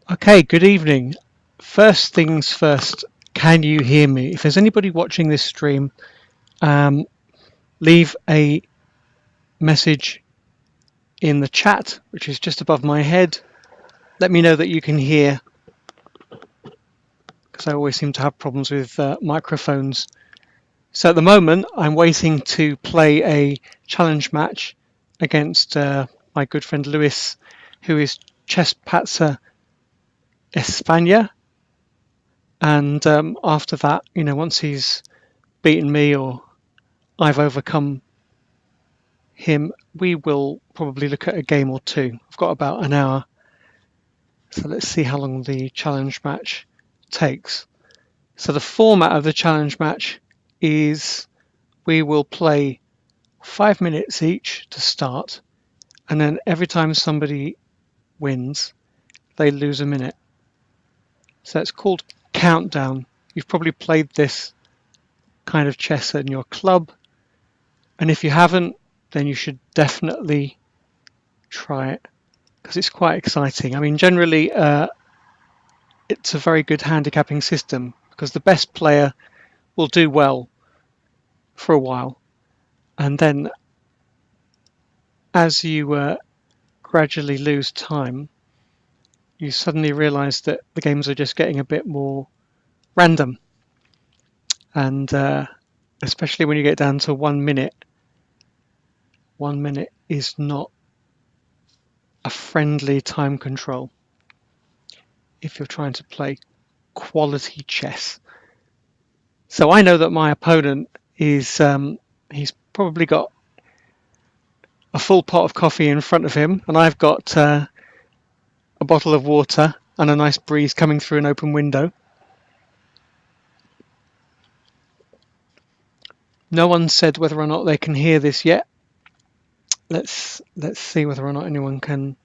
Okay, good evening. First things first, can you hear me? If there's anybody watching this stream, um, leave a message in the chat, which is just above my head. Let me know that you can hear, because I always seem to have problems with microphones. So at the moment, I'm waiting to play a challenge match against my good friend Lewis, who is Chess Patzer España. And after that, once he's beaten me or I've overcome him, we will probably look at a game or two. I've got about an hour, so let's see how long the challenge match takes. So the format of the challenge match is we will play 5 minutes each to start, and then every time somebody wins, they lose a minute. So it's called Countdown. You've probably played this kind of chess in your club, and if you haven't, then you should definitely try it because it's quite exciting. I mean, generally, it's a very good handicapping system because the best player will do well for a while, and then as you gradually lose time, you suddenly realize that the games are just getting a bit more random, and especially when you get down to 1 minute, 1 minute is not a friendly time control if you're trying to play quality chess. So I know that my opponent is he's probably got a full pot of coffee in front of him, and I've got a bottle of water and a nice breeze coming through an open window. No one said whether or not they can hear this yet. Let's see whether or not anyone can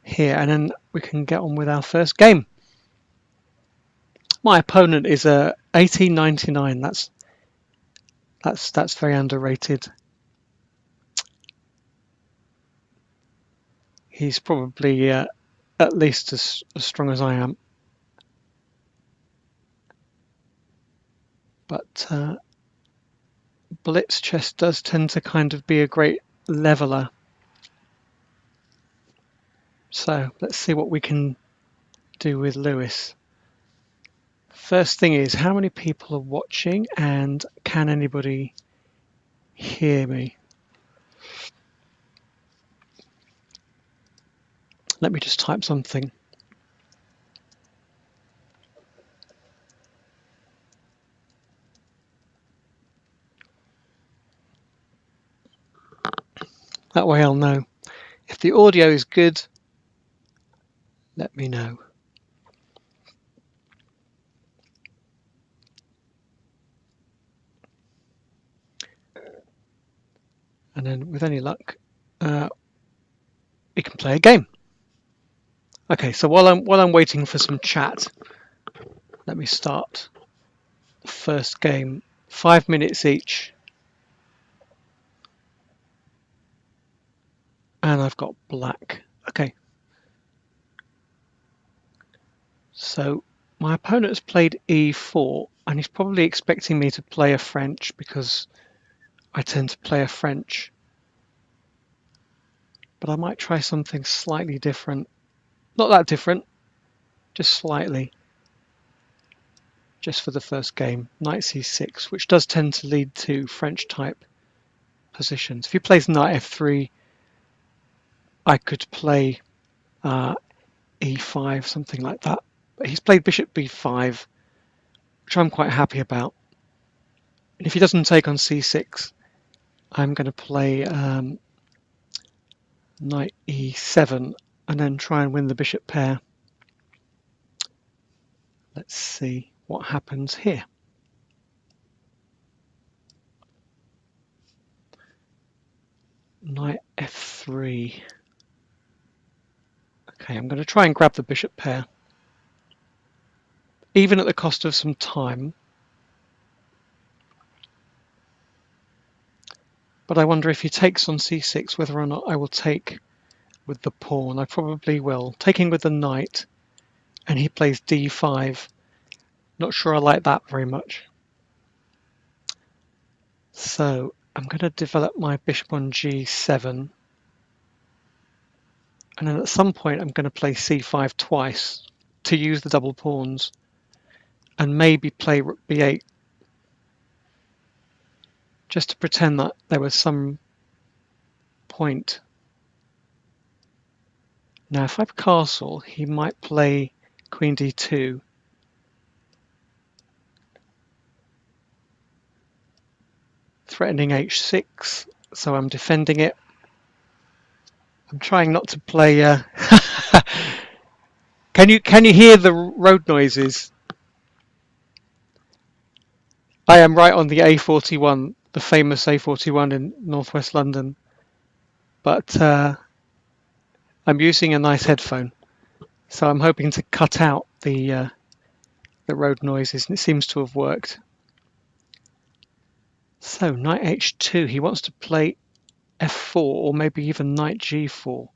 hear, and then we can get on with our first game. My opponent is a 1899. That's very underrated. He's probably at least as strong as I am, but blitz chess does tend to kind of be a great leveler. So let's see what we can do with Lewis. First thing is, how many people are watching and can anybody hear me? Let me just type something. That way I'll know. If the audio is good, let me know. And then with any luck, we can play a game. Okay, so while I'm waiting for some chat, let me start the first game. 5 minutes each. And I've got black. Okay. So my opponent has played e4, and he's probably expecting me to play a French because I tend to play a French. But I might try something slightly different. Not that different, just slightly. Just for the first game, knight c6, which does tend to lead to French type positions. If he plays knight f3, I could play e5, something like that. But he's played bishop b5, which I'm quite happy about. And if he doesn't take on c6, I'm going to play knight e7 and then try and win the bishop pair. Let's see what happens here. Knight f3. Okay, I'm going to try and grab the bishop pair, even at the cost of some time. But I wonder if he takes on c6, whether or not I will take with the pawn. I probably will. Taking with the knight, and he plays d5. Not sure I like that very much. So I'm going to develop my bishop on g7, and then at some point I'm going to play c5 twice to use the double pawns, and maybe play rook b8 just to pretend that there was some point. Now if I castle, he might play queen d2, threatening h6, so I'm defending it. I'm trying not to play can you hear the road noises? I am right on the A41, the famous A41 in northwest London, but I'm using a nice headphone, so I'm hoping to cut out the road noises, and it seems to have worked. So knight h2, he wants to play f4 or maybe even knight g4,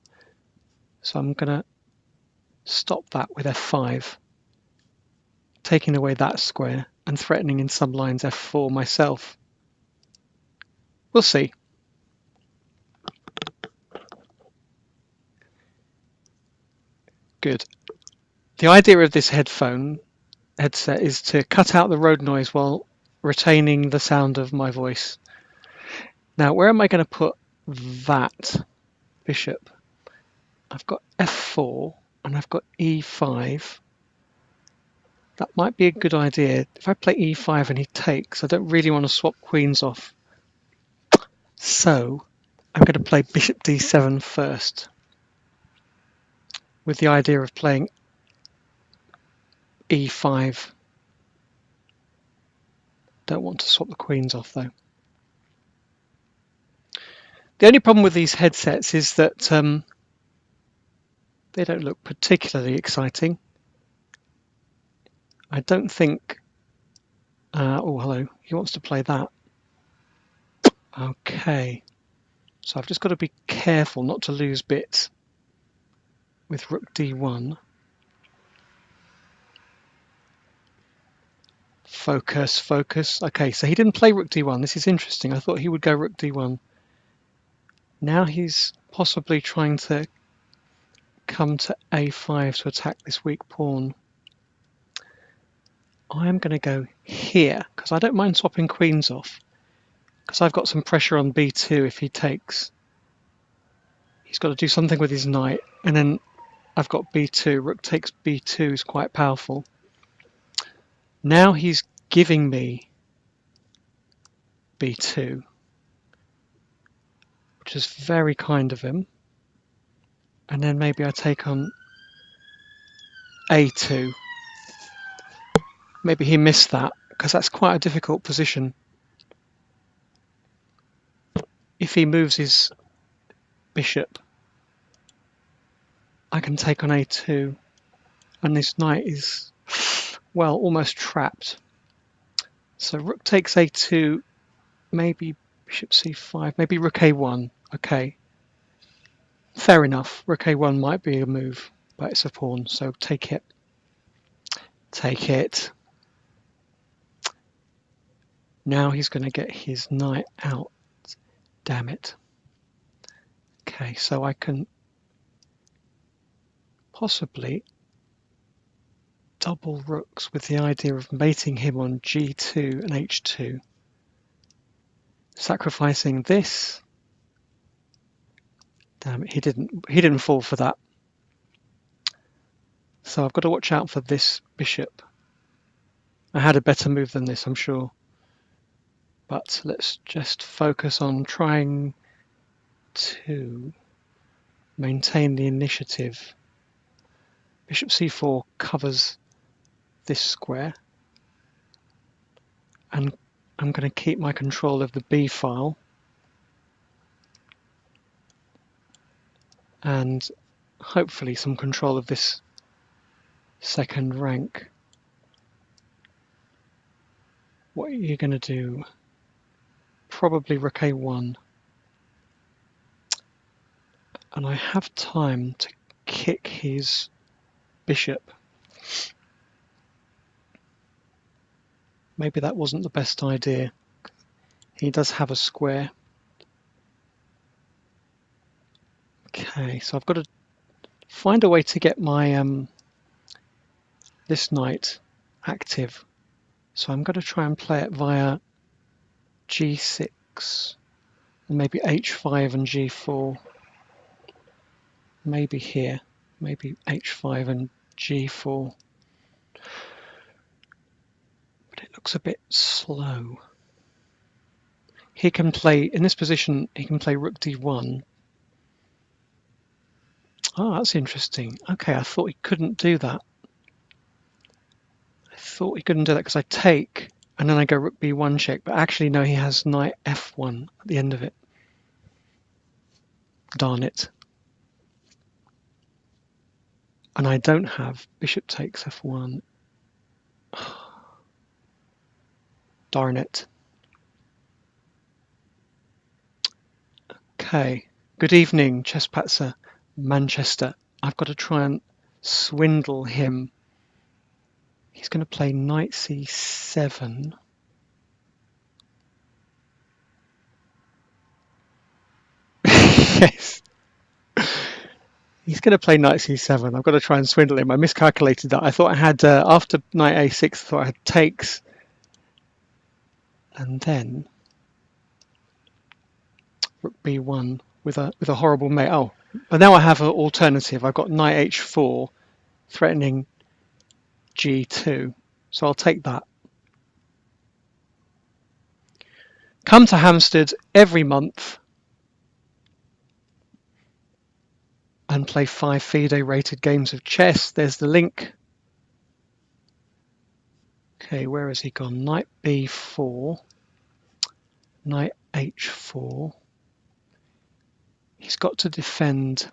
so I'm going to stop that with f5, taking away that square and threatening in some lines f4 myself. We'll see. Good. The idea of this headset is to cut out the road noise while retaining the sound of my voice. Now, where am I going to put that bishop? I've got f4 and I've got e5. That might be a good idea. If I play e5 and he takes, I don't really want to swap queens off. So I'm going to play bishop d7 first, with the idea of playing e5. Don't want to swap the queens off though. The only problem with these headsets is that they don't look particularly exciting. I don't think... oh, hello. He wants to play that. Okay. So I've just got to be careful not to lose bits with rook d1. Focus, focus. Okay, so he didn't play rook d1. This is interesting. I thought he would go rook d1. Now he's possibly trying to come to a5 to attack this weak pawn. I am going to go here because I don't mind swapping queens off, because I've got some pressure on b2 if he takes. He's got to do something with his knight, and then I've got b2. Rook takes b2 is quite powerful. Now he's giving me b2, which is very kind of him. And then maybe I take on a2. Maybe he missed that, because that's quite a difficult position. If he moves his bishop, I can take on a2, and this knight is, well, almost trapped. So rook takes a2, maybe bishop c5, maybe rook a1. Okay, fair enough. Rook a1 might be a move, but it's a pawn, so take it. Take it. Now he's going to get his knight out. Damn it. Okay, so I can possibly double rooks with the idea of mating him on g2 and h2. Sacrificing this. Damn it, he didn't fall for that. So I've got to watch out for this bishop. I had a better move than this, I'm sure. But let's just focus on trying to maintain the initiative. Bishop c4 covers this square, and I'm going to keep my control of the b file, and hopefully some control of this second rank. What are you going to do? Probably rook a1. And I have time to kick his bishop. Maybe that wasn't the best idea. He does have a square. Okay, so I've got to find a way to get my this knight active. So I'm going to try and play it via g6, and maybe h5 and g4. Maybe here, maybe h5 and g4. But it looks a bit slow. He can play, in this position, he can play rook d1. Oh, that's interesting. Okay, I thought he couldn't do that. I thought he couldn't do that because I take, and then I go rook b1 check, but actually no, he has knight f1 at the end of it. Darn it. And I don't have bishop takes f1. Darn it. Okay. Good evening, Chespatzer, Manchester. I've got to try and swindle him. He's going to play knight c7. Yes. He's going to play knight c7. I've got to try and swindle him. I miscalculated that. I thought I had, after knight a6, I thought I had takes. And then rook b1 with a horrible mate. Oh, but now I have an alternative. I've got knight h4 threatening g2. So I'll take that. Come to Hampstead every month and play 5 FIDE rated games of chess. There's the link. Okay, where has he gone? Knight b4, knight h4. He's got to defend.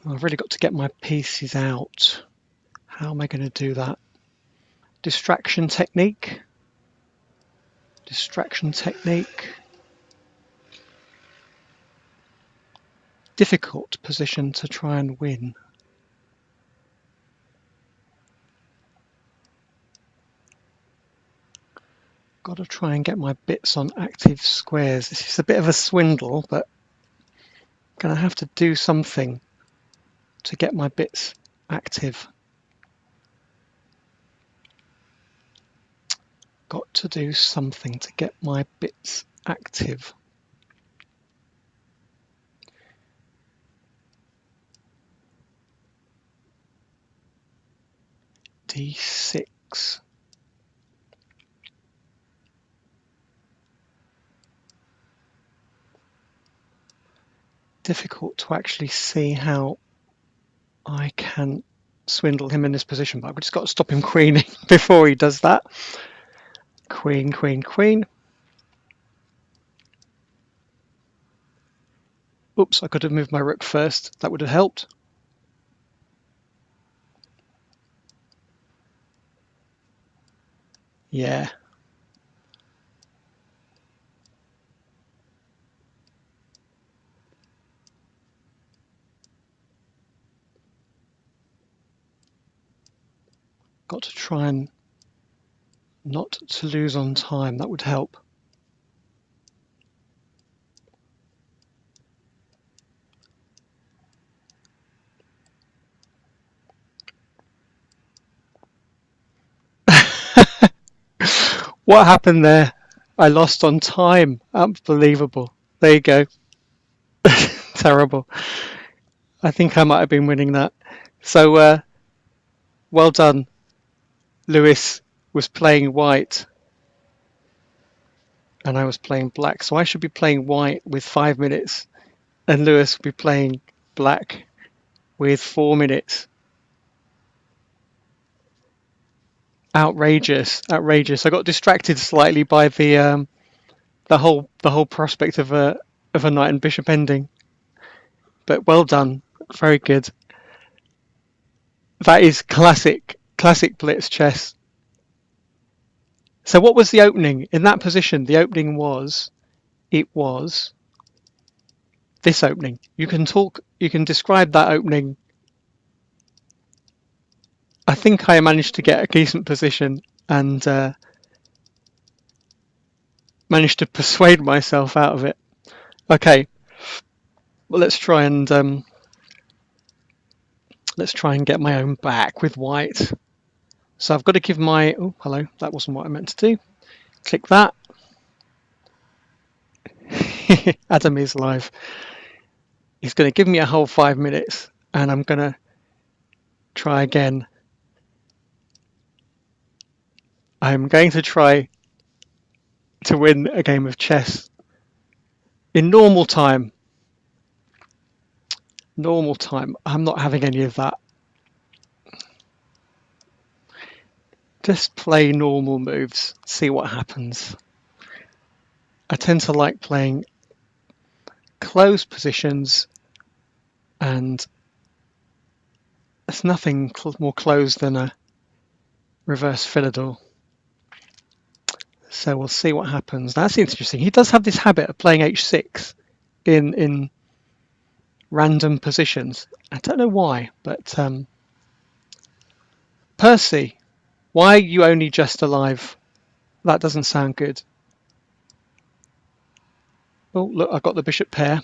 I've really got to get my pieces out. How am I going to do that? Distraction technique. Distraction technique. Difficult position to try and win. Got to try and get my bits on active squares. This is a bit of a swindle, but I'm going to have to do something to get my bits active. Got to do something to get my bits active. d6. Difficult to actually see how I can swindle him in this position, but I've just got to stop him queening before he does that. Queen, queen, queen. Oops, I could have moved my rook first. That would have helped. Yeah. Got to try and not to lose on time. That would help. What happened there? I lost on time. Unbelievable. There you go. Terrible. I think I might have been winning that. So well done. Lewis was playing white and I was playing black. So I should be playing white with 5 minutes and Lewis will be playing black with 4 minutes. Outrageous, outrageous. I got distracted slightly by the whole prospect of a knight and bishop ending. But well done, very good. That is classic blitz chess. So what was the opening in that position? The opening was it was this opening. You can describe that opening. I think I managed to get a decent position and managed to persuade myself out of it. Okay, well let's try and get my own back with white. So I've got to give my oh hello, that wasn't what I meant to do. Click that. Adam is live. He's going to give me a whole 5 minutes, and I'm going to try again. I'm going to try to win a game of chess in normal time. Normal time. I'm not having any of that. Just play normal moves, see what happens. I tend to like playing close positions, and there's nothing more closed than a reverse Philidor. So we'll see what happens. That's interesting. He does have this habit of playing h6 in random positions. I don't know why, but Percy, why are you only just alive? That doesn't sound good. Oh, look, I got the bishop pair.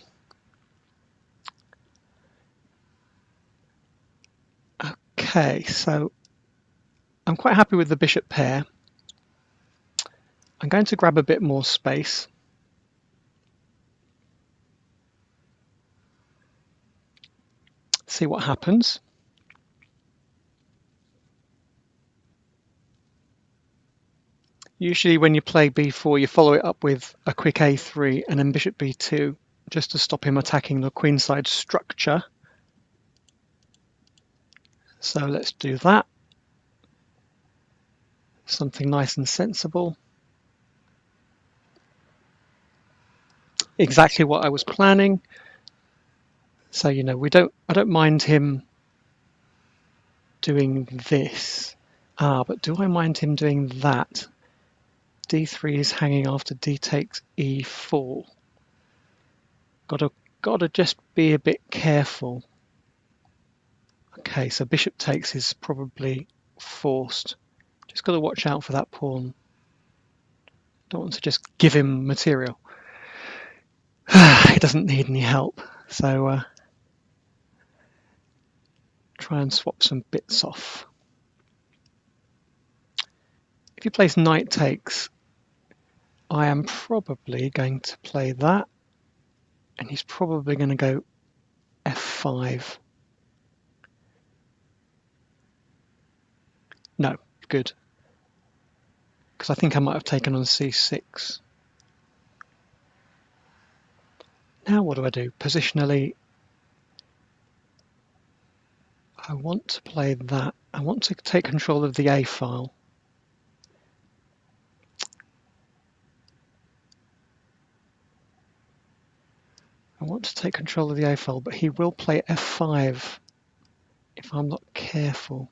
Okay, so I'm quite happy with the bishop pair. I'm going to grab a bit more space. See what happens. Usually when you play b4, you follow it up with a quick a3 and then bishop b2, just to stop him attacking the queenside structure. So let's do that. Something nice and sensible. Exactly what I was planning. So, you know, I don't mind him doing this. But do I mind him doing that? d3 is hanging after d takes e4. Gotta just be a bit careful. Okay, so bishop takes is probably forced. Just got to watch out for that pawn. Don't want to just give him material. He doesn't need any help, so try and swap some bits off. If he plays knight takes, I am probably going to play that, and he's probably going to go f5. No, good. Because I think I might have taken on c6. Now what do I do? Positionally, I want to play that. I want to take control of the A file. I want to take control of the A file, but he will play f5 if I'm not careful.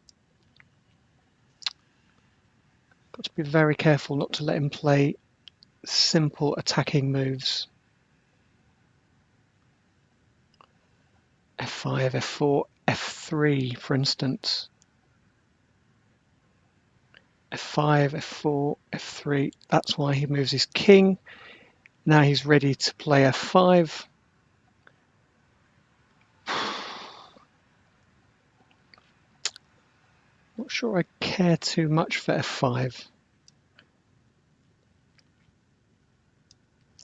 Got to be very careful not to let him play simple attacking moves. f5, f4, f3, for instance. f5, f4, f3. That's why he moves his king. Now he's ready to play f5. Not sure I care too much for f5.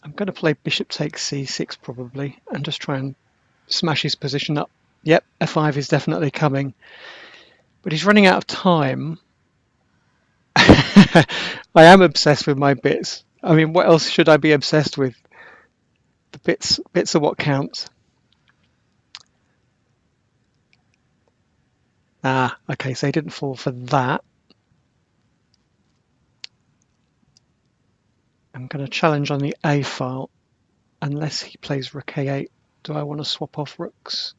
I'm going to play bishop takes c6 probably and just try and smash his position up. Yep, f5 is definitely coming. But he's running out of time. I am obsessed with my bits. I mean, what else should I be obsessed with? The bits are what counts. Okay, so he didn't fall for that. I'm going to challenge on the A file, unless he plays rook a8. Do I want to swap off rooks?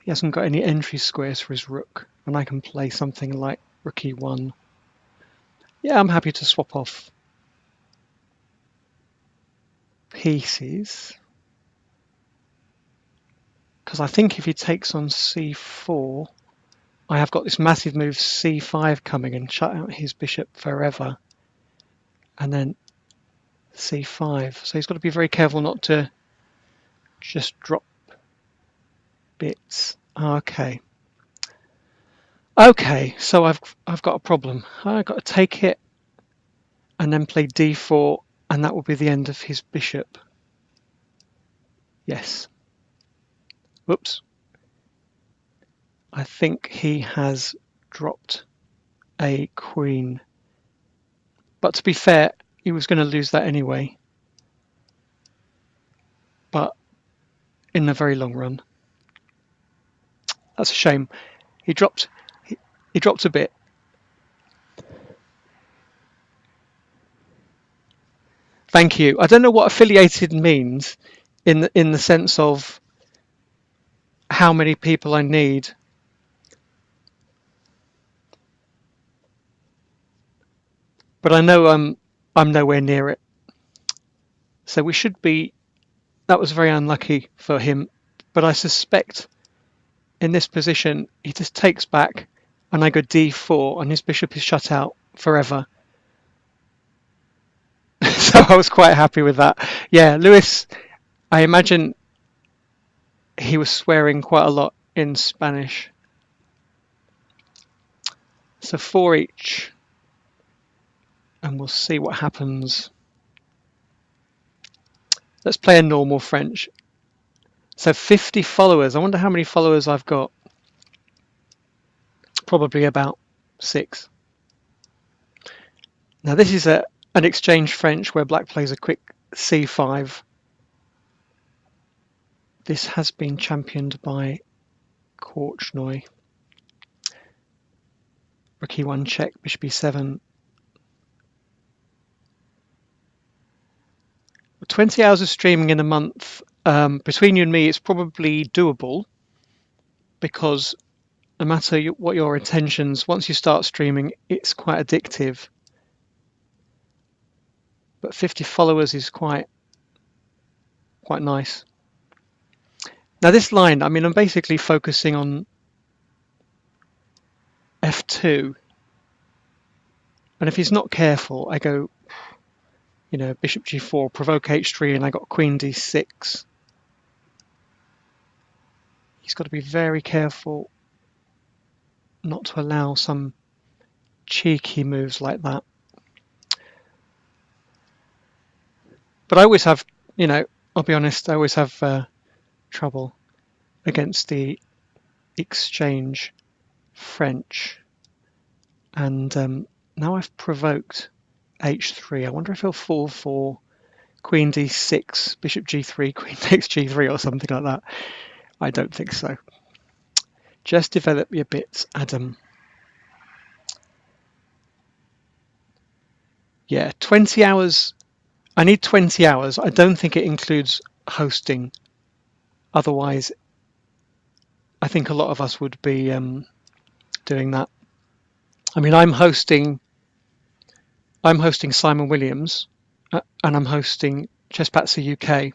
He hasn't got any entry squares for his rook, and I can play something like rook e1. Yeah, I'm happy to swap off. pieces. Because I think if he takes on c4, I have got this massive move c5 coming and shut out his bishop forever. And then c5. So he's got to be very careful not to just drop bits. Okay. Okay, so I've got a problem. I've got to take it and then play d4, and that will be the end of his bishop. Yes. Whoops. I think he has dropped a queen. But to be fair, he was going to lose that anyway. But in the very long run. That's a shame. He dropped a bit. Thank you. I don't know what affiliated means in the sense of how many people I need. But I know I'm nowhere near it. So we should be. That was very unlucky for him. But I suspect in this position he just takes back, and I go d4, and his bishop is shut out forever. So I was quite happy with that. Yeah, Lewis, I imagine he was swearing quite a lot in Spanish. So 4 each, and we'll see what happens. Let's play a normal French. So 50 followers. I wonder how many followers I've got. Probably about 6. Now this is an exchange French where black plays a quick c5. This has been championed by Korchnoi. Rook e1 check, bishop e7. 20 hours of streaming in a month. Between you and me, it's probably doable because no matter what your intentions, once you start streaming, it's quite addictive. But 50 followers is quite nice. Now this line, I mean, I'm basically focusing on f2. And if he's not careful, I go, bishop g4, provoke h3, and I got queen d6. He's got to be very careful not to allow some cheeky moves like that. But I always have, I'll be honest, I always have trouble against the exchange French. And now I've provoked h3. I wonder if he'll fall for queen d6, bishop g3, queen takes g3 or something like that. I don't think so. Just develop your bits, Adam. Yeah, 20 hours. I need 20 hours. I don't think it includes hosting. Otherwise, I think a lot of us would be doing that. I mean, I'm hosting Simon Williams, and I'm hosting Chesspatzer UK.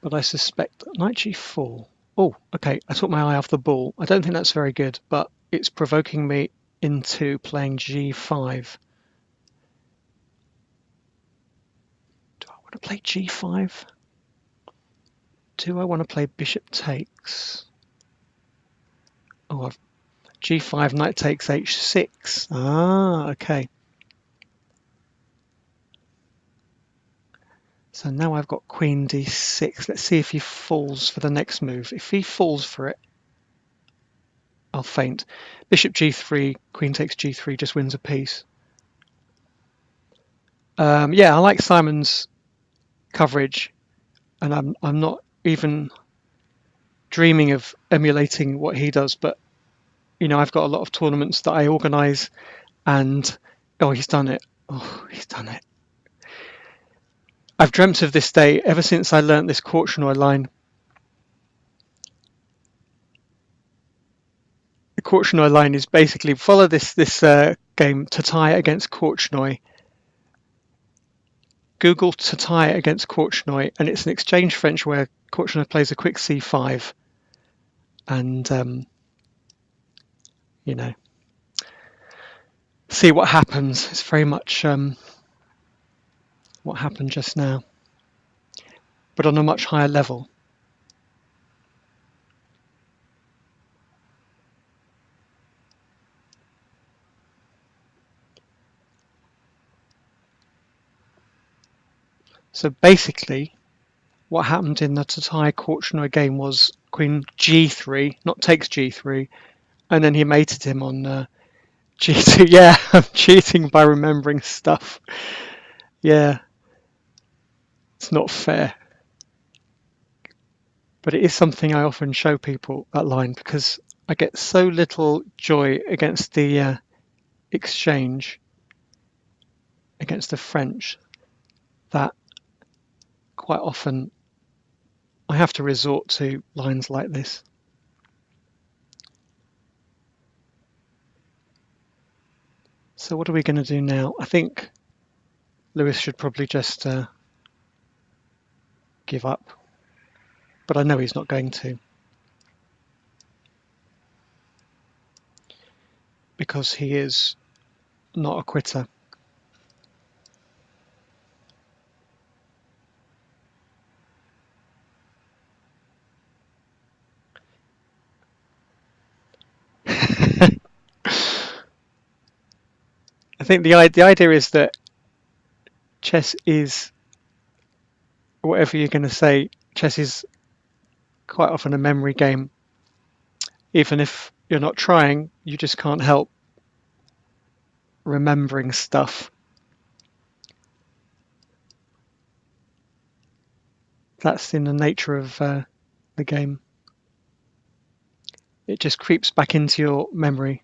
But I suspect knight g4. Oh, okay, I took my eye off the ball. I don't think that's very good, but it's provoking me into playing g5. Do I want to play g5? Do I want to play bishop takes? Oh, g5, knight takes h6. Ah, okay. So now I've got queen d6. Let's see if he falls for the next move. If he falls for it, I'll feint. Bishop g3, queen takes g3, just wins a piece. Yeah, I like Simon's coverage, and I'm not even dreaming of emulating what he does. But I've got a lot of tournaments that I organise, and he's done it. Oh, he's done it. I've dreamt of this day ever since I learnt this Korchnoi line. The Korchnoi line is basically follow this game, Tatai against Korchnoi. Google Tatai against Korchnoi, and it's an exchange French where Korchnoi plays a quick c5, and you know, see what happens. It's very much what happened just now, but on a much higher level. So basically, what happened in the Tatai Korchnoi game was Queen G3, not takes G3, and then he mated him on G2. Yeah, I'm cheating by remembering stuff. Yeah, it's not fair. But it is something I often show people, that line, because I get so little joy against the exchange against the French that quite often I have to resort to lines like this. So what are we going to do now? I think Lewis should probably just give up, but I know he's not going to, because he is not a quitter. I think the idea is that chess is, whatever you're going to say, chess is quite often a memory game. Even if you're not trying, you just can't help remembering stuff. That's in the nature of the game. It just creeps back into your memory.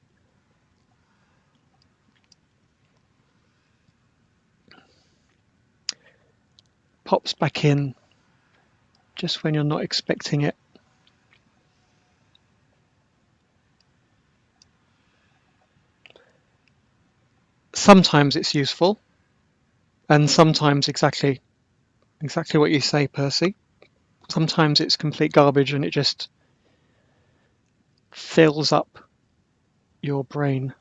Pops back in just when you're not expecting it. Sometimes it's useful, and sometimes exactly what you say, Percy. Sometimes it's complete garbage and it just fills up your brain.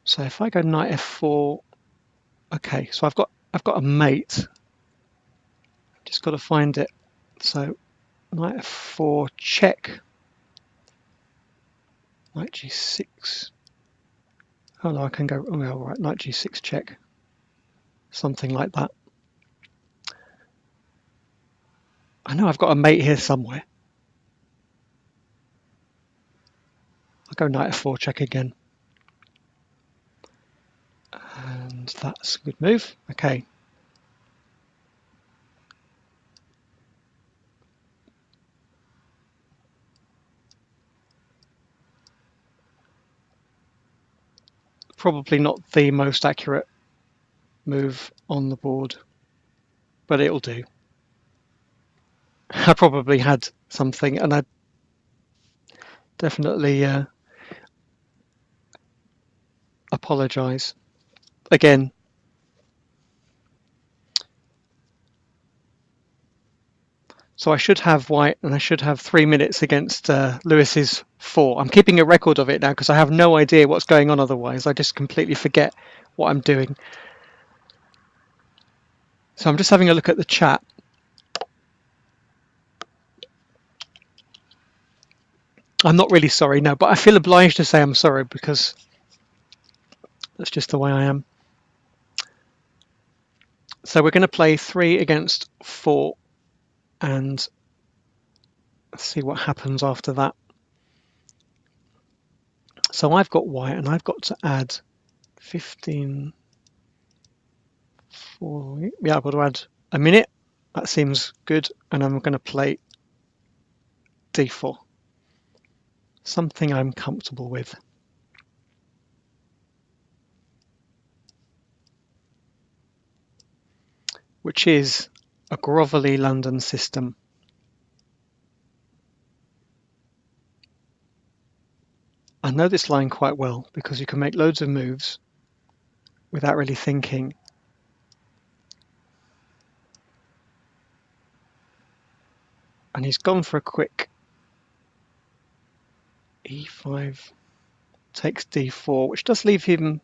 So if I go knight f4, okay, so I've got a mate. Just got to find it. So knight f4 check. Knight g6. Oh no, I can go. Oh, all right, knight g6 check. Something like that. I know I've got a mate here somewhere. I'll go knight f4 check again. And that's a good move. Okay. Probably not the most accurate move on the board, but it'll do. I probably had something, and I definitely apologise. Again, so I should have white, and I should have 3 minutes against Lewis's 4. I'm keeping a record of it now because I have no idea what's going on otherwise. I just completely forget what I'm doing. So I'm just having a look at the chat. I'm not really sorry, no, but I feel obliged to say I'm sorry because that's just the way I am. So we're going to play 3 against 4 and see what happens after that. So I've got white and I've got to add 15. Yeah, I've got to add a minute. That seems good. And I'm going to play d4. Something I'm comfortable with. Which is a grovelly London system. I know this line quite well because you can make loads of moves without really thinking. And he's gone for a quick e5, takes d4, which does leave him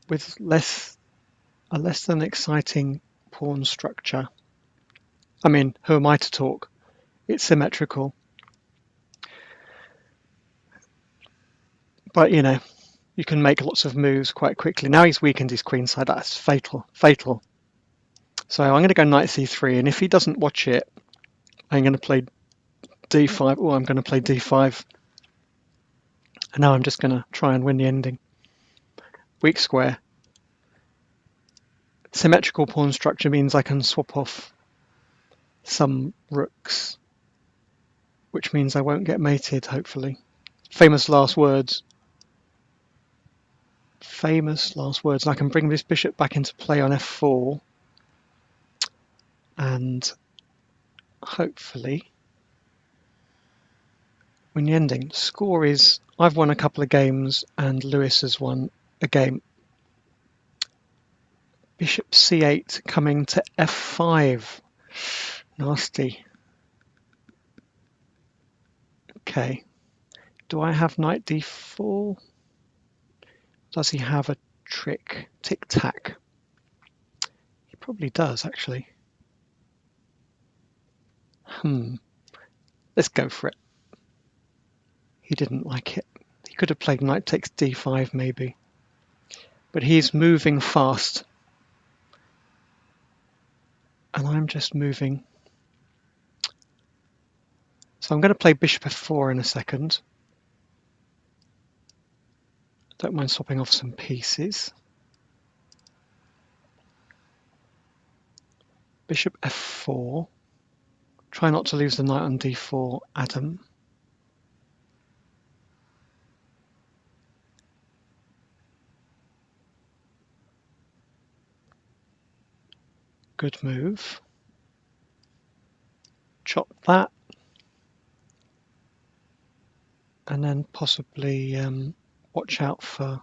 with a less than exciting pawn structure. I mean, who am I to talk? It's symmetrical. But, you know, you can make lots of moves quite quickly. Now he's weakened his queenside. That's fatal. Fatal. So I'm going to go knight c3, and if he doesn't watch it, I'm going to play d5. Oh, I'm going to play d5. And now I'm just going to try and win the ending. Weak square. Symmetrical pawn structure means I can swap off some rooks, which means I won't get mated, hopefully. Famous last words. Famous last words. And I can bring this bishop back into play on f4. And hopefully win the ending. The score is I've won a couple of games and Lewis has won a game. Bishop c8 coming to f5. Nasty. Okay. Do I have knight d4? Does he have a trick? Tic-tac. He probably does, actually. Let's go for it. He didn't like it. He could have played knight takes d5 maybe. But he's moving fast. And I'm just moving. So I'm going to play bishop f4 in a second. Don't mind swapping off some pieces. Bishop f4. Try not to lose the knight on d4, Adam. Good move. Chop that. And then possibly watch out for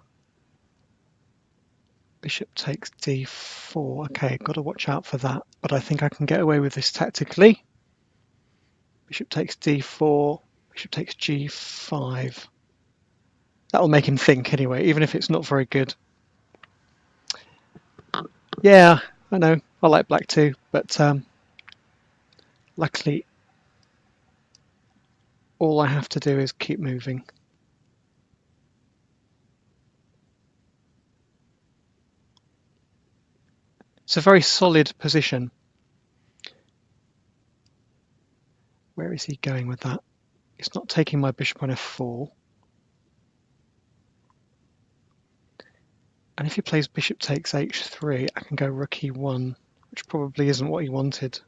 bishop takes d4. Okay, got to watch out for that. But I think I can get away with this tactically. Bishop takes d4. Bishop takes g5. That'll make him think anyway, even if it's not very good. Yeah, I know. I like black too, but luckily all I have to do is keep moving. It's a very solid position. Where is he going with that? He's not taking my bishop on f4. And if he plays bishop takes h3, I can go rook e1, which probably isn't what he wanted.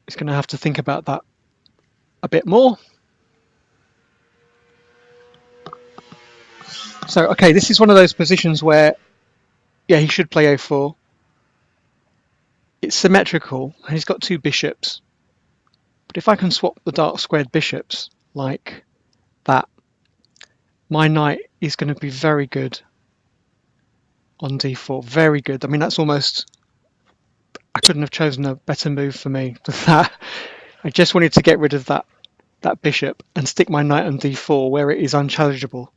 He's going to have to think about that a bit more. So, okay, this is one of those positions where, yeah, he should play a4. It's symmetrical, and he's got two bishops. But if I can swap the dark squared bishops like that, my knight is going to be very good on d4. Very good. I mean, that's almost... I couldn't have chosen a better move for me than that. I just wanted to get rid of that bishop and stick my knight on d4 where it is unchallengeable.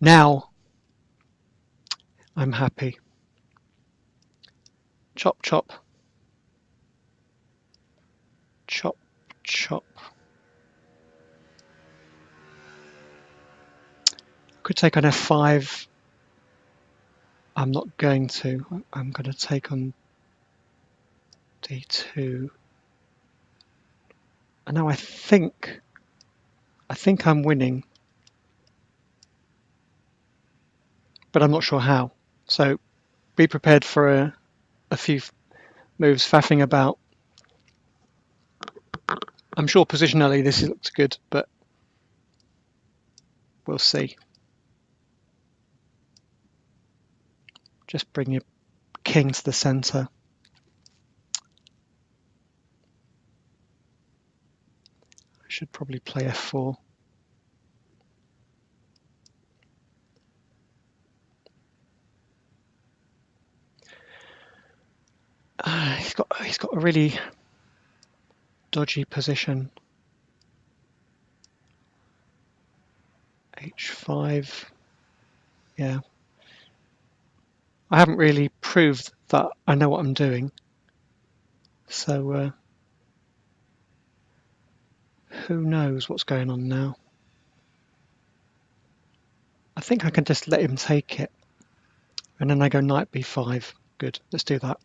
Now I'm happy. Chop, chop. Chop, chop. Could take on f5. I'm not going to. I'm going to take on d2. And now I think I'm winning, but I'm not sure how. So be prepared for a few moves faffing about. I'm sure positionally this looks good, but we'll see. Just bring your king to the center. Should probably play f4. He's got a really dodgy position. h5. Yeah. I haven't really proved that I know what I'm doing. So who knows what's going on now? I think I can just let him take it. And then I go knight b5. Good, let's do that.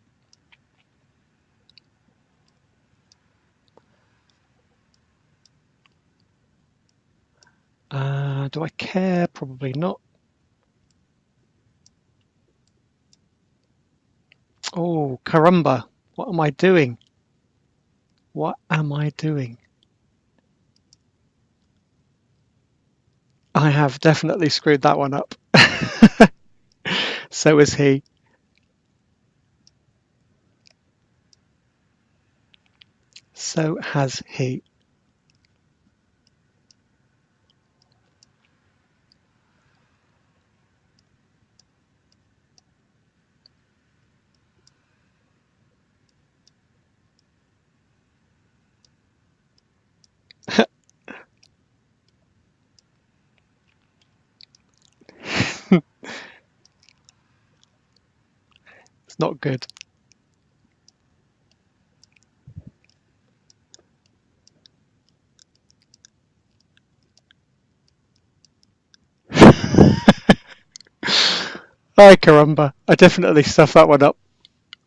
Do I care? Probably not. Oh, caramba. What am I doing? What am I doing? I have definitely screwed that one up. So is he. So has he. It's not good. Ay, caramba. I definitely stuffed that one up.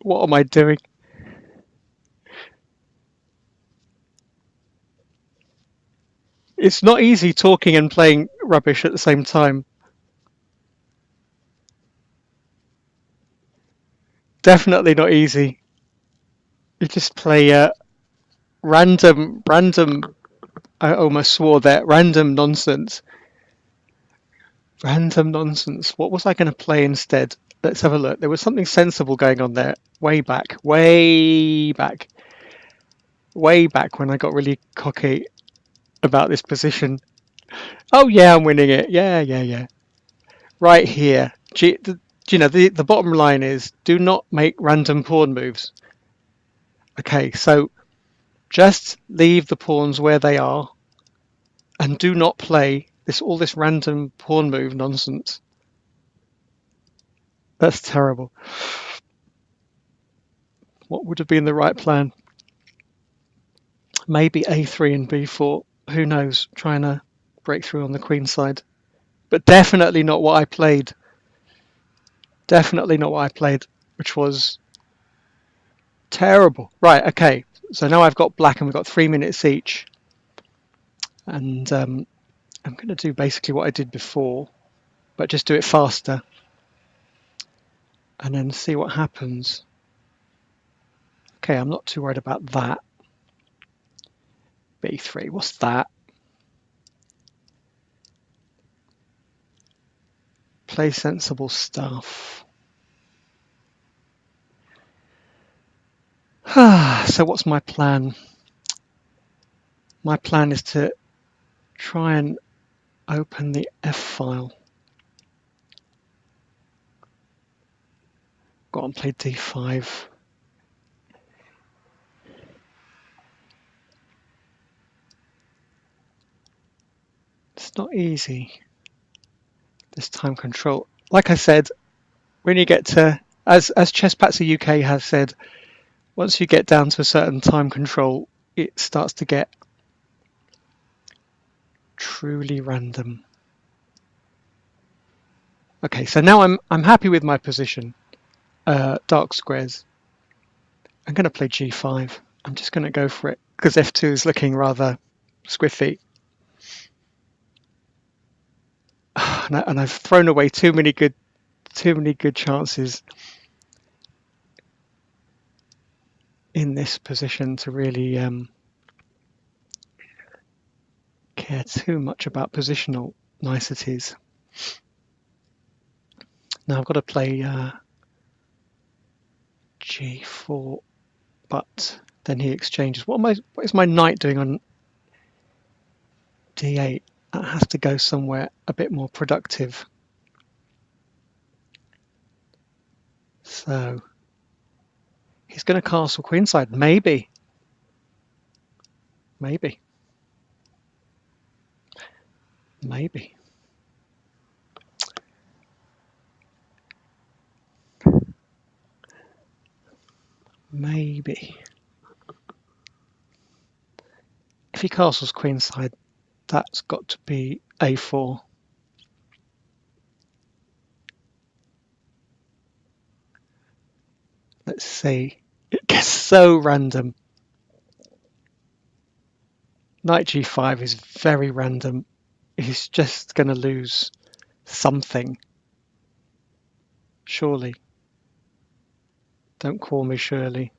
What am I doing? It's not easy talking and playing rubbish at the same time. Definitely not easy. You just play random. I almost swore there. Random nonsense. Random nonsense. What was I going to play instead? Let's have a look. There was something sensible going on there. Way back when I got really cocky about this position. Oh yeah, I'm winning it. Yeah. Right here. The bottom line is do not make random pawn moves. Okay, so just leave the pawns where they are and do not play all this random pawn move nonsense. That's terrible. What would have been the right plan? Maybe a3 and b4. Who knows? Trying to break through on the queen side. But definitely not what I played. Definitely not what I played, which was terrible. Right, okay. So now I've got black and we've got 3 minutes each. And I'm going to do basically what I did before, but just do it faster. And then see what happens. Okay, I'm not too worried about that. b3, what's that? Play sensible stuff. So what's my plan? My plan is to try and open the F file. Go on, play d5. It's not easy, this time control. Like I said, when you get to, as Chesspatzer UK has said, once you get down to a certain time control, it starts to get truly random. Okay, so now I'm happy with my position. Dark squares. I'm going to play g5. I'm just going to go for it because f2 is looking rather squiffy. And I've thrown away too many good chances in this position to really care too much about positional niceties. Now I've got to play g4, but then he exchanges. What is my knight doing on d8. That has to go somewhere a bit more productive. So he's going to castle queenside. Maybe. Maybe. Maybe. Maybe. If he castles queenside, that's got to be a4. Let's see. It gets so random. Knight g5 is very random. He's just going to lose something. Surely. Don't call me Shirley.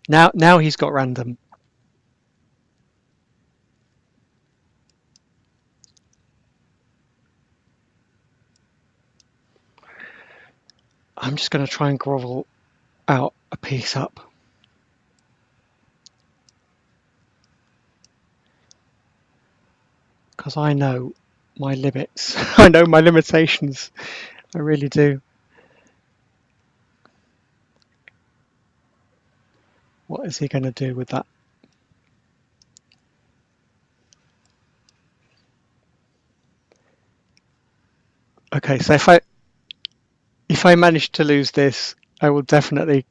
Now he's got random. I'm just going to try and grovel out a piece up. Because I know my limits. I know my limitations. I really do. What is he going to do with that? Okay, so if I manage to lose this, I will definitely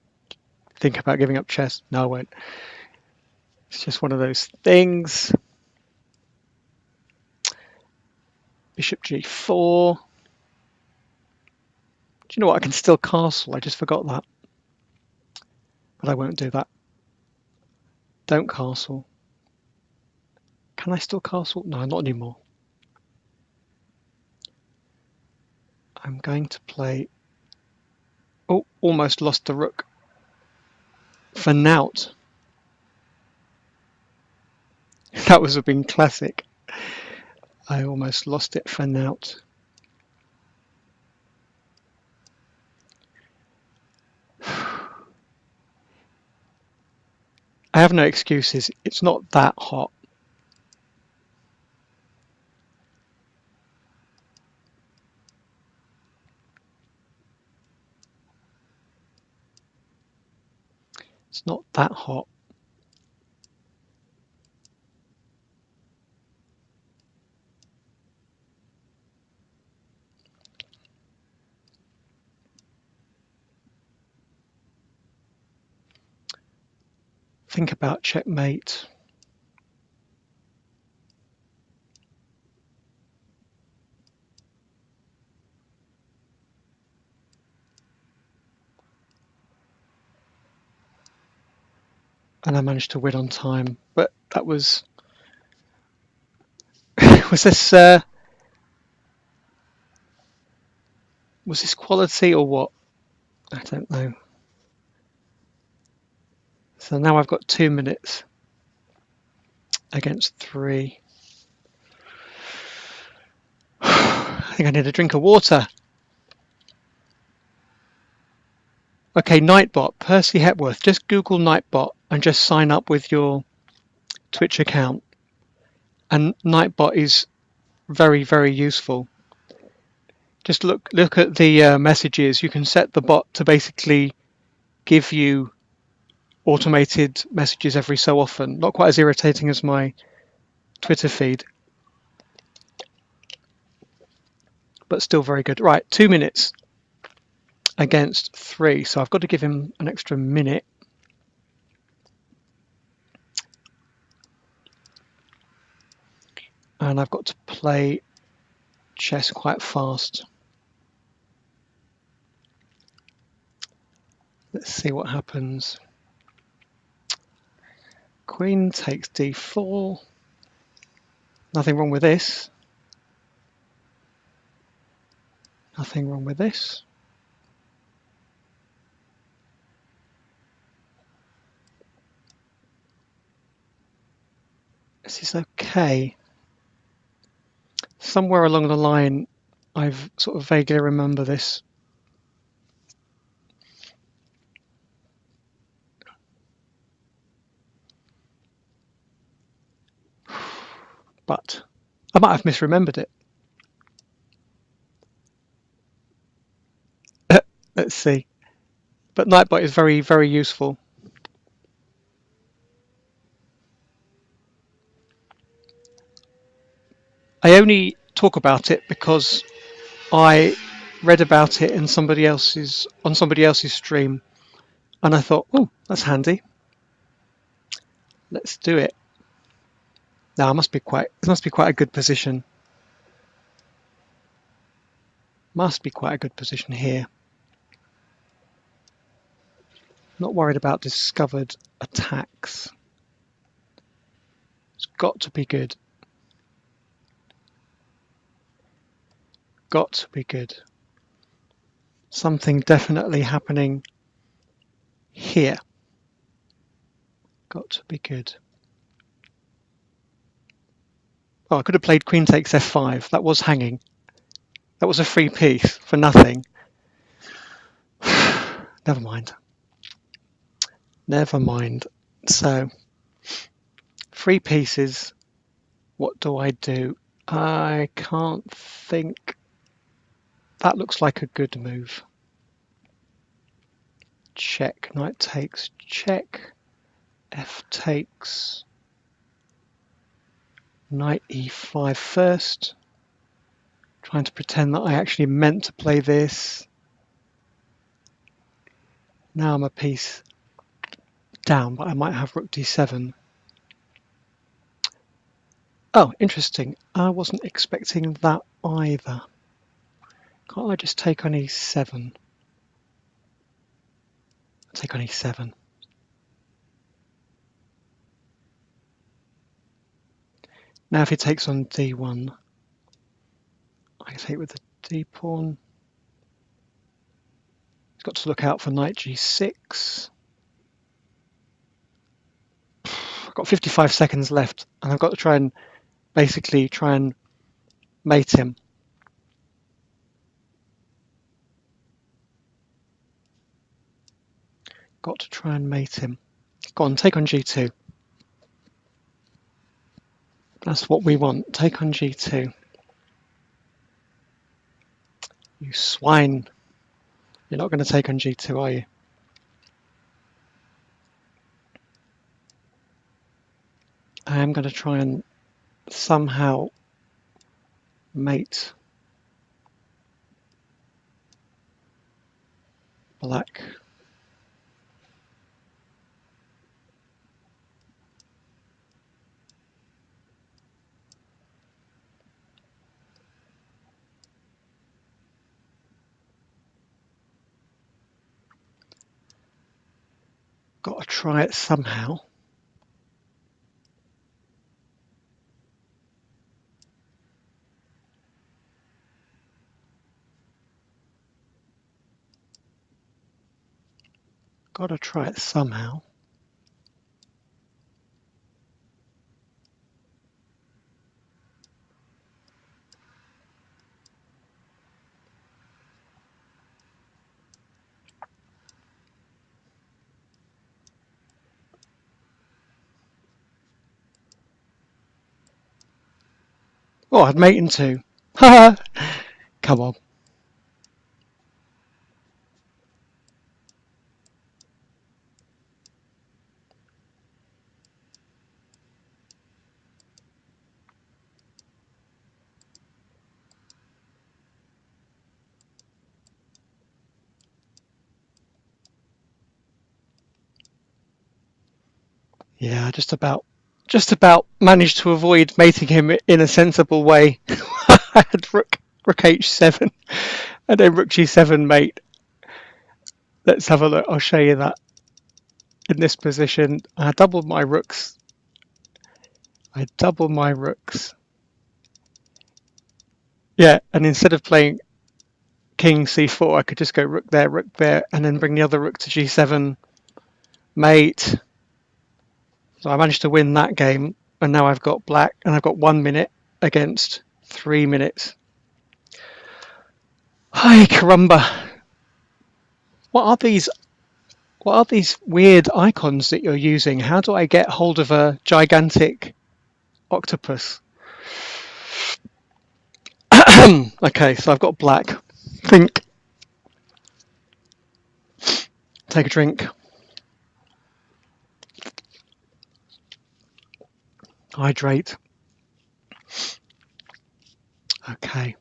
think about giving up chess. No, I won't. It's just one of those things. Bishop g4. Do you know what? I can still castle. I just forgot that. But I won't do that. Don't castle. Can I still castle? No, not anymore. I'm going to play... Oh, almost lost the rook. For Nout. That would have been classic. I almost lost it for Nout. I have no excuses. It's not that hot. It's not that hot. Think about checkmate. And I managed to win on time. But that was... was this quality or what? I don't know. So now I've got 2 minutes against 3. I think I need a drink of water. Okay, Nightbot, Percy Hepworth. Just Google Nightbot and just sign up with your Twitch account. And Nightbot is very, very useful. Just look at the messages. You can set the bot to basically give you automated messages every so often. Not quite as irritating as my Twitter feed, but still very good. Right, 2 minutes against 3. So I've got to give him an extra minute. And I've got to play chess quite fast. Let's see what happens. Queen takes d4. Nothing wrong with this. Nothing wrong with this. This is okay. Somewhere along the line, I've sort of vaguely remember this. but I might have misremembered it. Let's see. But Nightbot is very, very useful. I only talk about it because I read about it in somebody else's stream, and I thought, oh, that's handy. Let's do it. Now, it must be quite a good position. Must be quite a good position here. Not worried about discovered attacks. It's got to be good. Got to be good. Something definitely happening here. Got to be good. Oh, I could have played queen takes f5. That was hanging. That was a free piece for nothing. Never mind. Never mind. So, free pieces. What do I do? I can't think. That looks like a good move. Check. Knight takes. Check. F takes. Knight e5 first. Trying to pretend that I actually meant to play this. Now I'm a piece down, but I might have rook d7. Oh, interesting. I wasn't expecting that either. Can't I just take on e7? Take on e7. Now if he takes on d1, I can take with the d pawn. He's got to look out for knight g6. I've got 55 seconds left, and I've got to try and mate him. Got to try and mate him. Go on, take on g2. That's what we want. Take on g2. You swine. You're not going to take on g2, are you? I am going to try and somehow mate black. Got to try it somehow. Got to try it somehow. Oh, I'd mate in two. Ha! Come on. Yeah, just about managed to avoid mating him in a sensible way. I had rook h7 and then rook g7 mate. Let's have a look. I'll show you that. In this position, I doubled my rooks. Yeah, and instead of playing king c4, I could just go rook there, and then bring the other rook to g7, mate. So I managed to win that game, and now I've got black, and I've got 1 minute against 3 minutes. Hi, caramba! What are these weird icons that you're using? How do I get hold of a gigantic octopus? Okay, so I've got black. Think. Take a drink. Hydrate. Okay.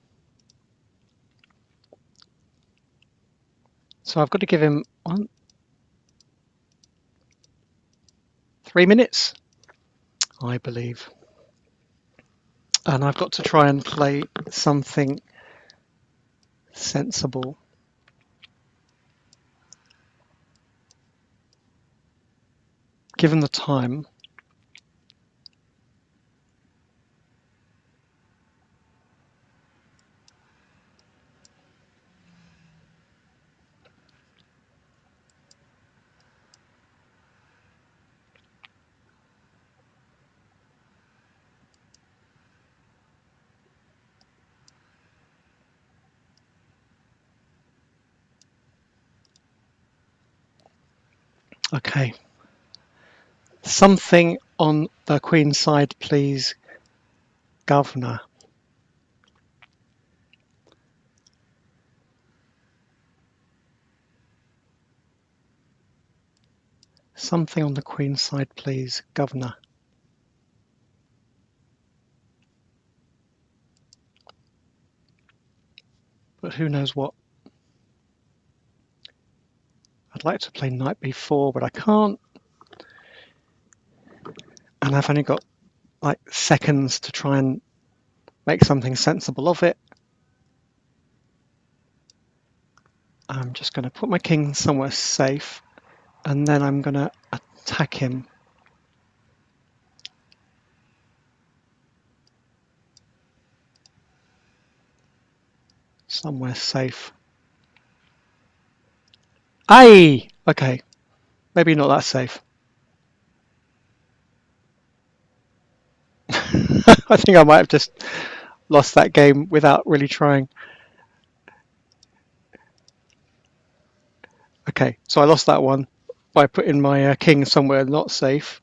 So I've got to give him 3 minutes, I believe. And I've got to try and play something sensible. Given the time, okay. Something on the Queen's side, please, Governor. Something on the Queen's side, please, Governor. But who knows what? I'd like to play knight b4, but I can't. And I've only got like seconds to try and make something sensible of it. I'm just going to put my king somewhere safe, and then I'm going to attack him. Somewhere safe. Aye! Okay, maybe not that safe. I think I might have just lost that game without really trying. Okay, so I lost that one by putting my king somewhere not safe.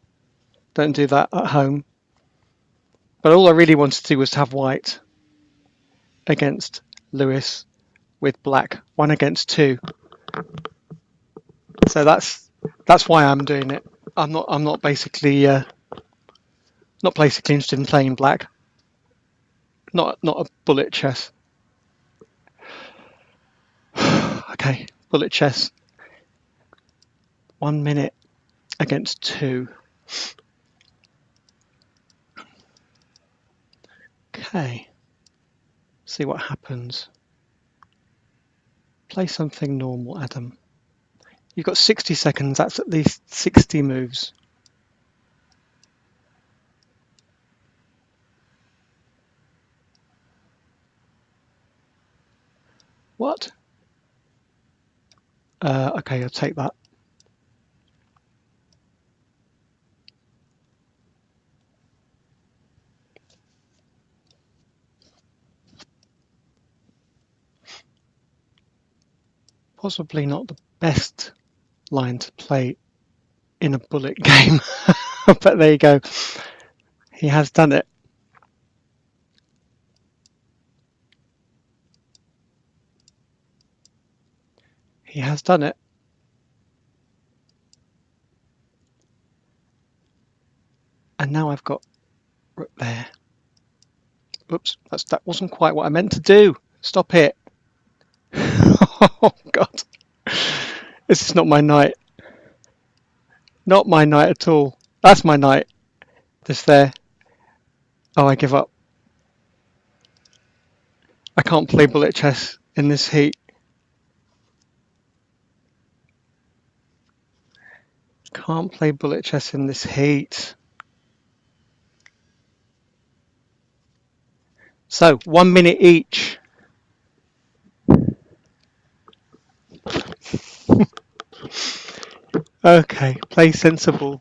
Don't do that at home. But all I really wanted to do was to have white against Lewis with black, 1 against 2. So that's why I'm doing it. I'm not basically interested in playing black. Not a bullet chess. Okay, bullet chess. 1 minute against 2. Okay. See what happens. Play something normal, Adam. You've got 60 seconds. That's at least 60 moves. What? Okay, I'll take that. Possibly not the best line to play in a bullet game, but there you go. He has done it. He has done it. And now I've got rook there. Oops, that wasn't quite what I meant to do. Stop it. Oh, God. This is not my knight. Not my knight at all. That's my knight. Just there. Oh, I give up. I can't play bullet chess in this heat. Can't play bullet chess in this heat. So, 1 minute each. Okay, play sensible.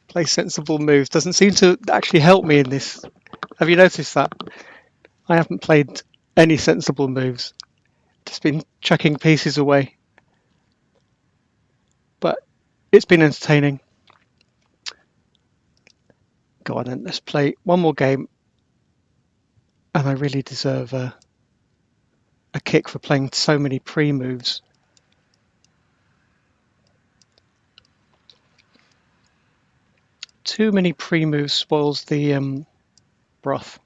Play sensible moves. Doesn't seem to actually help me in this. Have you noticed that? I haven't played any sensible moves. Just been chucking pieces away. But it's been entertaining. Go on then, let's play one more game. And I really deserve a kick for playing so many pre-moves. Too many pre-moves spoils the broth.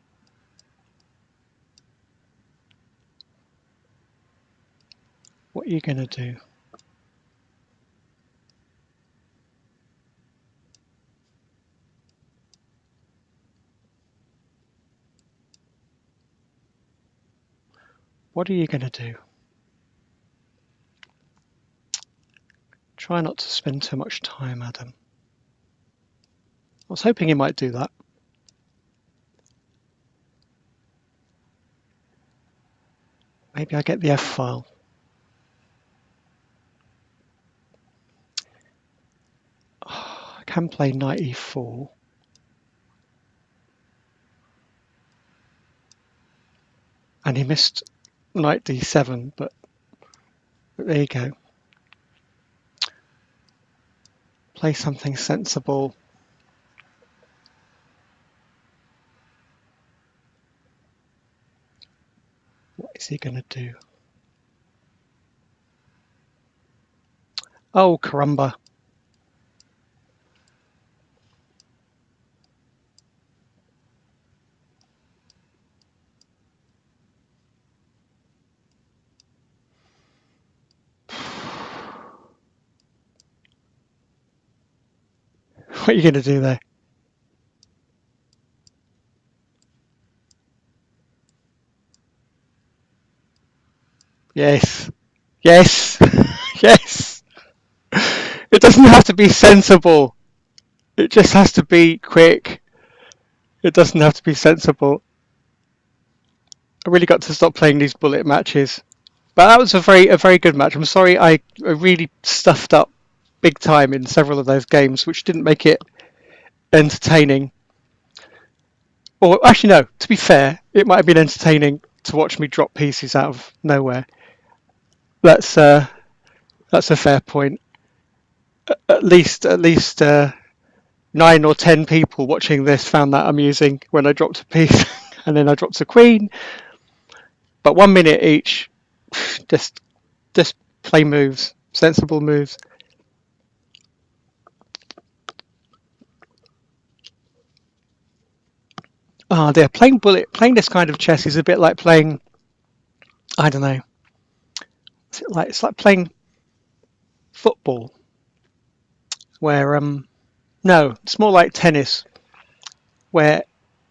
What are you going to do? What are you going to do? Try not to spend too much time, Adam. I was hoping you might do that. Maybe I get the F file. Oh, I can play knight e4. And he missed knight d7, but there you go. Play something sensible. What is he going to do? Oh, caramba. What are you going to do there? Yes. Yes. Yes. It doesn't have to be sensible. It just has to be quick. It doesn't have to be sensible. I really got to stop playing these bullet matches. But that was a very good match. I'm sorry I really stuffed up big time in several of those games, which didn't make it entertaining. Or actually, no. To be fair, it might have been entertaining to watch me drop pieces out of nowhere. That's a fair point. At least 9 or 10 people watching this found that amusing when I dropped a piece, and then I dropped a queen. But 1 minute each. Just play moves, sensible moves. Oh dear, playing this kind of chess is a bit like playing, I don't know. It's like playing football, where no, it's more like tennis, where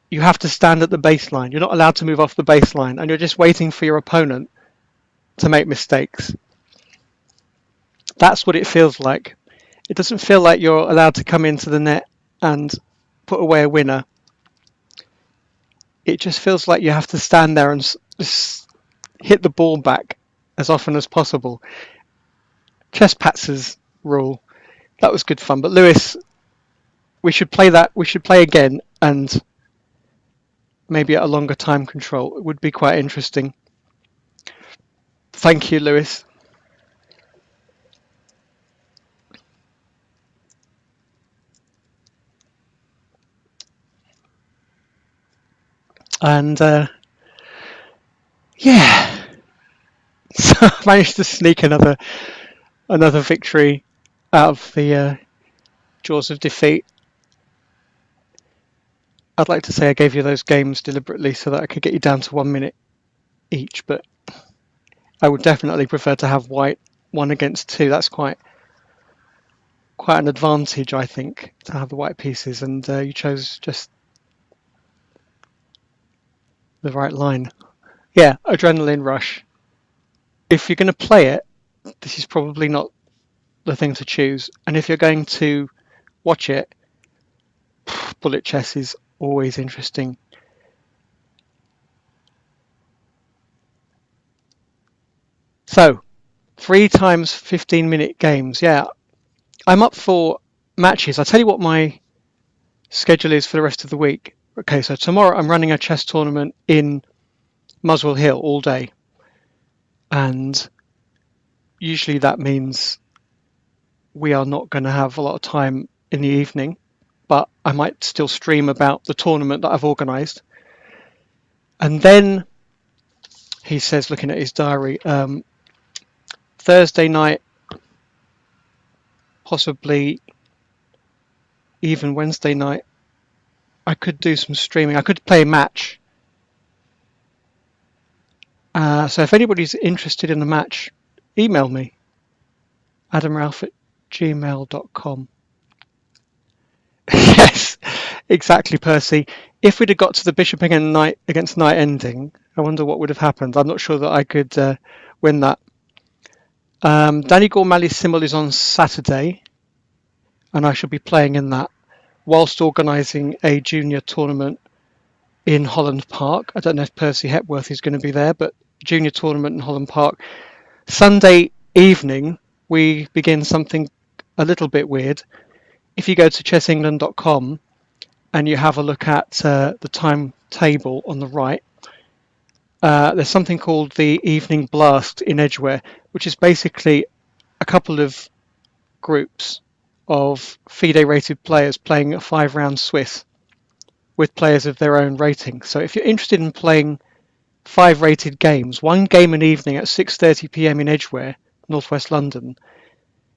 you have to stand at the baseline. You're not allowed to move off the baseline, and you're just waiting for your opponent to make mistakes. That's what it feels like. It doesn't feel like you're allowed to come into the net and put away a winner. It just feels like you have to stand there and hit the ball back as often as possible. Chess Patz's rule. That was good fun. But Lewis, we should play that. We should play again, and maybe at a longer time control. It would be quite interesting. Thank you, Lewis. And yeah, so I managed to sneak another victory out of the jaws of defeat. I'd like to say I gave you those games deliberately so that I could get you down to 1 minute each, but I would definitely prefer to have white 1 against 2. That's quite an advantage, I think, to have the white pieces, and you chose just the right line. Yeah, adrenaline rush. If you're going to play it, this is probably not the thing to choose. And if you're going to watch it, bullet chess is always interesting. So, 3 times 15-minute games. Yeah, I'm up for matches. I'll tell you what my schedule is for the rest of the week. Okay, so tomorrow I'm running a chess tournament in Muswell Hill all day. And usually that means we are not going to have a lot of time in the evening, but I might still stream about the tournament that I've organised. And then he says, looking at his diary, Thursday night, possibly even Wednesday night, I could do some streaming. I could play a match. So if anybody's interested in a match, email me, adamralph@gmail.com. Yes, exactly, Percy. If we'd have got to the bishop against knight ending, I wonder what would have happened. I'm not sure that I could win that. Danny Gormali's Simul is on Saturday, and I shall be playing in that whilst organising a junior tournament in Holland Park. I don't know if Percy Hepworth is going to be there, but junior tournament in Holland Park. Sunday evening, we begin something a little bit weird. If you go to chessengland.com and you have a look at the timetable on the right, there's something called the Evening Blast in Edgware, which is basically a couple of groups of FIDE rated players playing a 5-round Swiss with players of their own rating. So if you're interested in playing 5 rated games, one game an evening at 6:30 p.m. in Edgware, northwest London,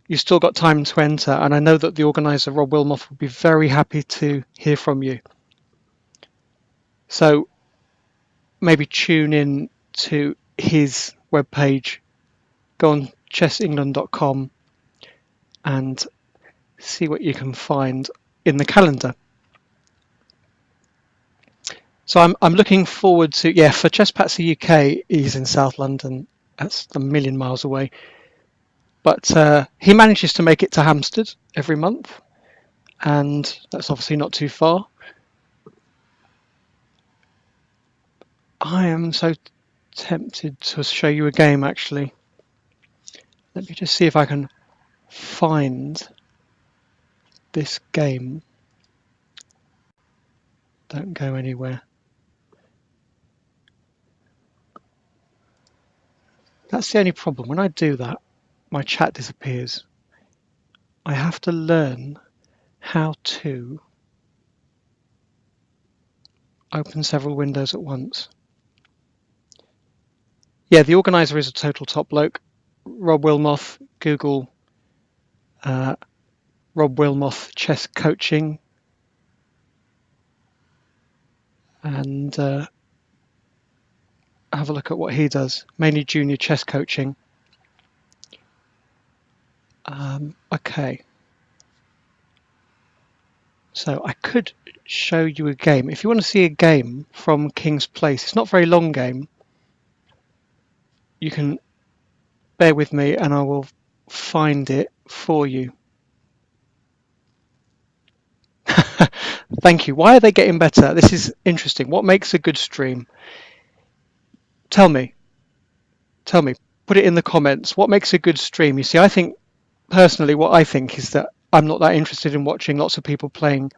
you've still got time to enter, and I know that the organizer Rob Wilmoth will be very happy to hear from you. So maybe tune in to his webpage, go on chessengland.com and see what you can find in the calendar. So I'm looking forward to, for Chesspatsy UK, he's in South London. That's a million miles away. But he manages to make it to Hampstead every month, and that's obviously not too far. I am so tempted to show you a game, actually. Let me just see if I can find this game. Don't go anywhere. That's the only problem. When I do that, my chat disappears. I have to learn how to open several windows at once. Yeah, the organizer is a total top bloke. Rob Wilmoth, Google Rob Wilmoth chess coaching, and have a look at what he does, mainly junior chess coaching. Okay. So I could show you a game. If you want to see a game from King's Place, it's not a very long game. You can bear with me and I will find it for you. Thank you. Why are they getting better? This is interesting. What makes a good stream? Tell me. Put it in the comments. What makes a good stream? You see, I think, personally, what I think is that I'm not that interested in watching lots of people playing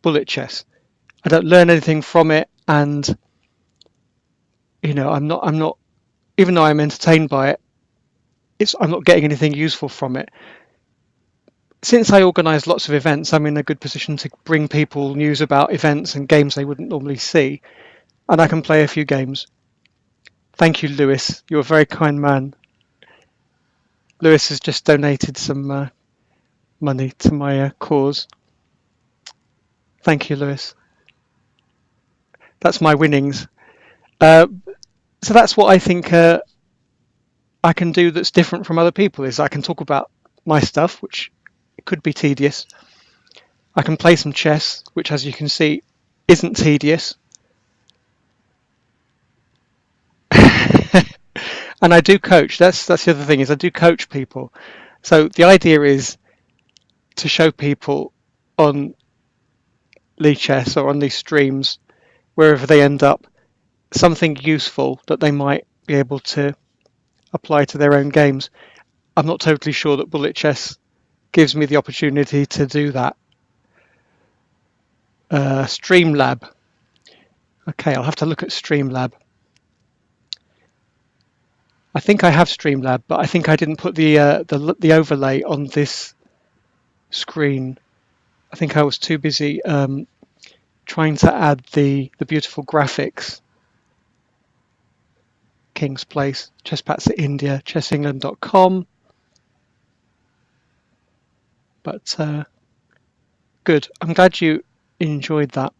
bullet chess. I don't learn anything from it, and I'm not even though I'm entertained by it, I'm not getting anything useful from it. Since I organise lots of events, I'm in a good position to bring people news about events and games they wouldn't normally see, and I can play a few games. Thank you, Lewis. You're a very kind man. Lewis has just donated some money to my cause. Thank you, Lewis. That's my winnings. So that's what I think I can do that's different from other people, is I can talk about my stuff, which could be tedious. I can play some chess, which, as you can see, isn't tedious. And I do coach. That's the other thing, is I do coach people. So the idea is to show people on Lichess or on these streams, wherever they end up, something useful that they might be able to apply to their own games. I'm not totally sure that bullet chess gives me the opportunity to do that. Streamlab. Okay, I'll have to look at Streamlab. I think I have Streamlab, but I think I didn't put the overlay on this screen. I think I was too busy trying to add the beautiful graphics King's Place, Chesspats at India, chessengland.com. But good. I'm glad you enjoyed that.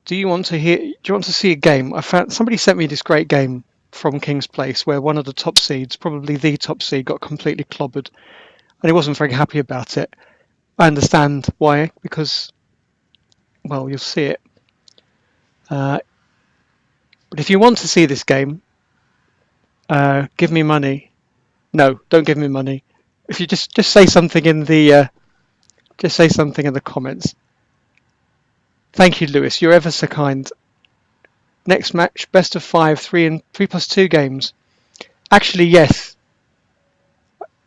Do you want to see a game? I found somebody sent me this great game from King's Place where one of the top seeds, probably the top seed, got completely clobbered, and he wasn't very happy about it. I understand why, because, well, you'll see it. But if you want to see this game, give me money. No, don't give me money. If you just say something in the comments. Thank you, Lewis. You're ever so kind. Next match, best of 5, 3+2 games. Actually, yes.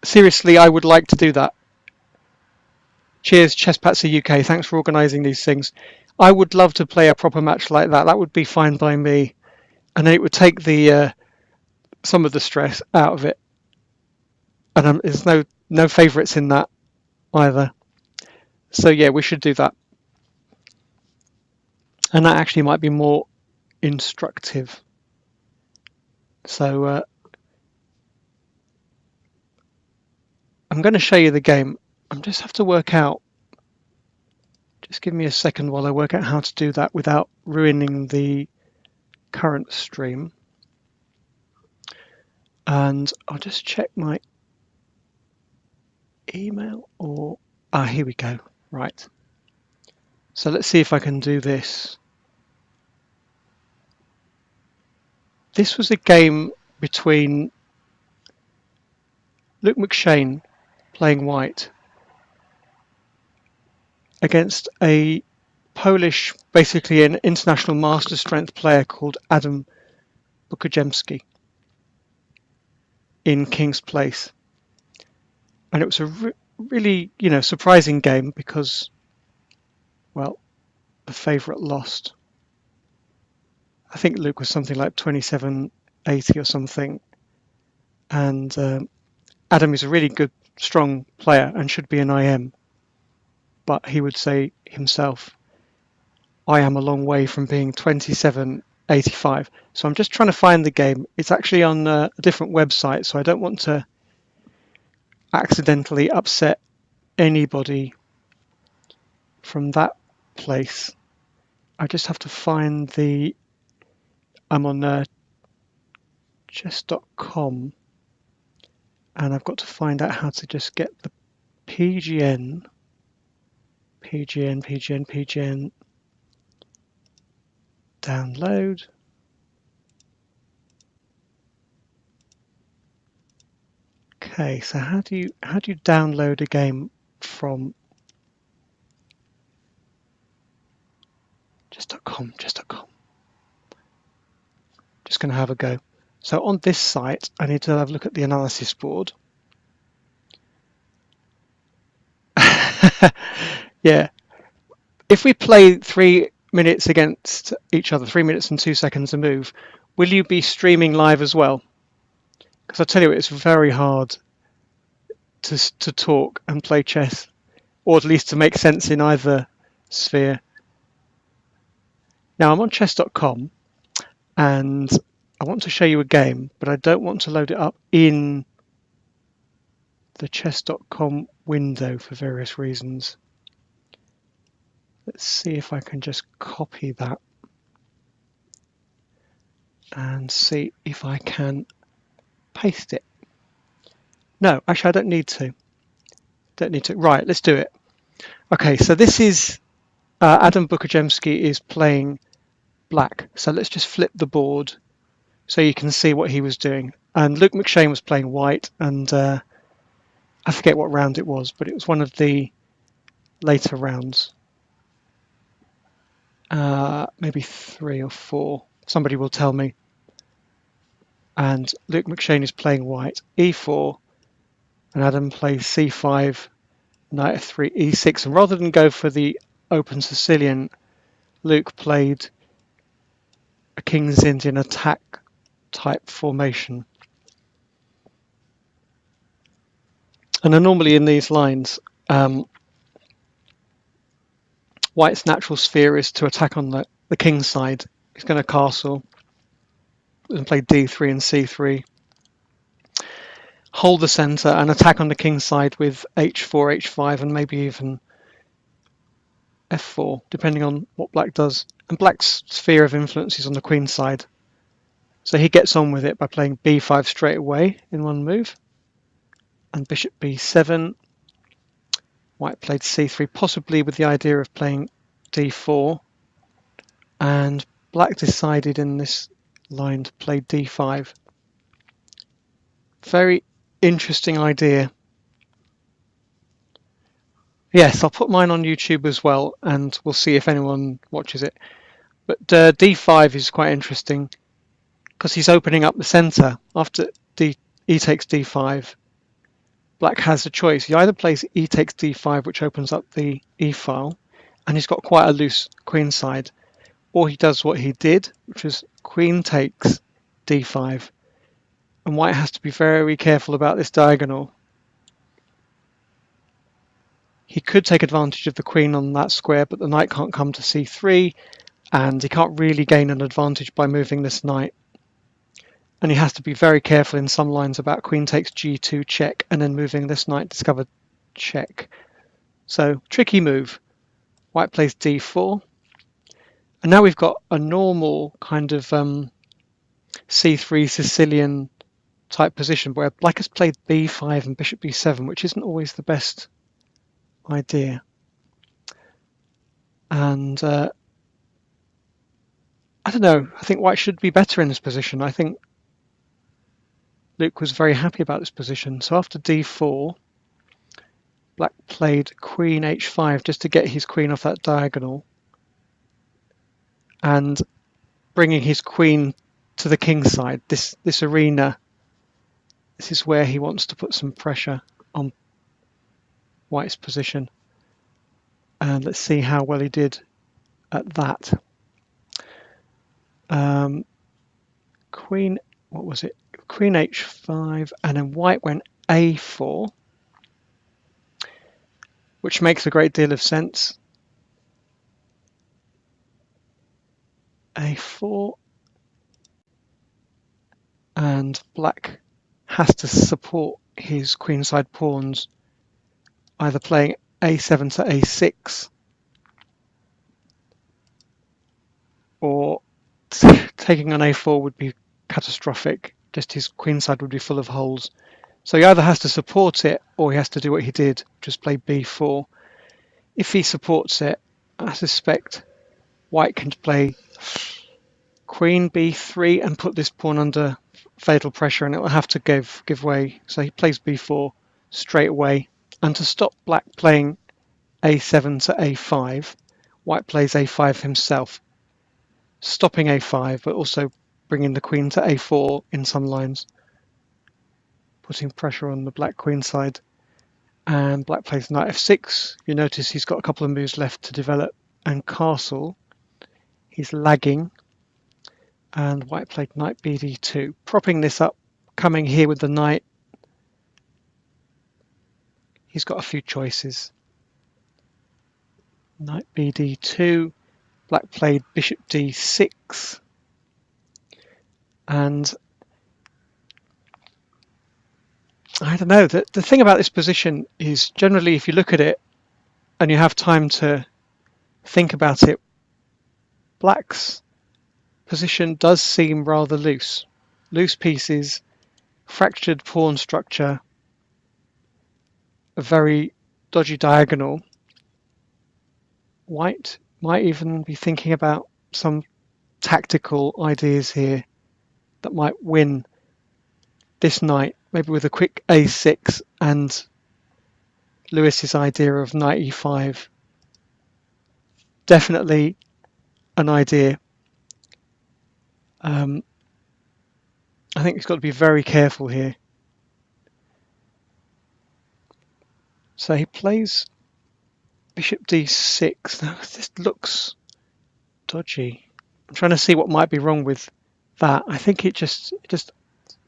Seriously, I would like to do that. Cheers, Chesspatzer UK. Thanks for organising these things. I would love to play a proper match like that. That would be fine by me, and then it would take the some of the stress out of it. And there's no favourites in that either. So yeah, we should do that, and that actually might be more instructive. So I'm going to show you the game. I just have to work out. Just give me a second while I work out how to do that without ruining the current stream. And I'll just check my email or... here we go. Right. So let's see if I can do this. This was a game between Luke McShane playing white against a Polish, basically an international master strength player called Adam Bukajemski in King's Place. And it was a really, surprising game because, well, the favourite lost. I think Luke was something like 27-80 or something. And Adam is a really good, strong player and should be an IM. But he would say himself, I am a long way from being 27-85. So I'm just trying to find the game. It's actually on a different website, so I don't want to accidentally upset anybody from that place. I just have to find the... I'm on chess.com, and I've got to find out how to just get the PGN, download. Okay, so how do you download a game from chess.com? Just going to have a go. So on this site, I need to have a look at the analysis board. Yeah, if we play 3 minutes against each other, 3 minutes and 2 seconds a move, will you be streaming live as well? Because I tell you, it's very hard to talk and play chess, or at least to make sense in either sphere. Now I'm on chess.com, and I want to show you a game, but I don't want to load it up in the chess.com window for various reasons. Let's see if I can just copy that and see if I can paste it. No, actually I don't need to. Right, let's do it. Okay, so this is Adam Bukajemski is playing black. So let's just flip the board so you can see what he was doing. And Luke McShane was playing white, and I forget what round it was, but it was one of the later rounds. Maybe 3 or 4. Somebody will tell me. And Luke McShane is playing white, e4, and Adam plays c5, knight f3, e6. And rather than go for the open Sicilian, Luke played a King's Indian attack type formation. And then normally in these lines, white's natural sphere is to attack on the king's side. He's going to castle. and play d3 and c3. Hold the centre and attack on the king's side with h4, h5, and maybe even f4, depending on what black does. And black's sphere of influence is on the queen's side. So he gets on with it by playing b5 straight away in one move. And bishop b7. White played c3, possibly with the idea of playing d4. And black decided in this line to play d5. Very interesting idea. Yes, I'll put mine on YouTube as well, and we'll see if anyone watches it. But d5 is quite interesting because he's opening up the centre. After e takes d5, black has a choice. He either plays e takes d5, which opens up the e file, and he's got quite a loose queen side, or he does what he did, which is queen takes d5. And white has to be very careful about this diagonal. He could take advantage of the queen on that square, but the knight can't come to c3, and he can't really gain an advantage by moving this knight. And he has to be very careful in some lines about queen takes g2 check, and then moving this knight discovered check. So tricky move. White plays d4. And now we've got a normal kind of c3 Sicilian type position where black has played b5 and bishop b7, which isn't always the best idea. And I don't know, I think white should be better in this position. I think Luke was very happy about this position. So after d4, black played queen h5 just to get his queen off that diagonal and bringing his queen to the king's side. This arena, this is where he wants to put some pressure on white's position. And let's see how well he did at that. Queen, what was it? Queen h5, and then white went a4, which makes a great deal of sense. a4, and black has to support his queenside pawns, either playing a7 to a6 or taking on a4 would be catastrophic. Just his queenside would be full of holes. So he either has to support it or he has to do what he did, just play b4. If he supports it, I suspect white can play queen b3 and put this pawn under fatal pressure, and it will have to give way. So he plays b4 straight away. And to stop black playing a7 to a5, white plays a5 himself, stopping a5, but also bringing the queen to a4 in some lines, putting pressure on the black queen side. And black plays knight f6. You notice he's got a couple of moves left to develop. And castle, he's lagging. And white played knight bd2, propping this up, coming here with the knight. He's got a few choices. Knight bd2, black played bishop d6, and I don't know, the thing about this position is generally if you look at it and you have time to think about it, black's position does seem rather loose. Loose pieces, fractured pawn structure, a very dodgy diagonal. White might even be thinking about some tactical ideas here that might win this knight, maybe with a quick a6 and Lewis's idea of knight e5. Definitely an idea. I think he's got to be very careful here. So he plays bishop d6. Now this looks dodgy. I'm trying to see what might be wrong with that. I think it just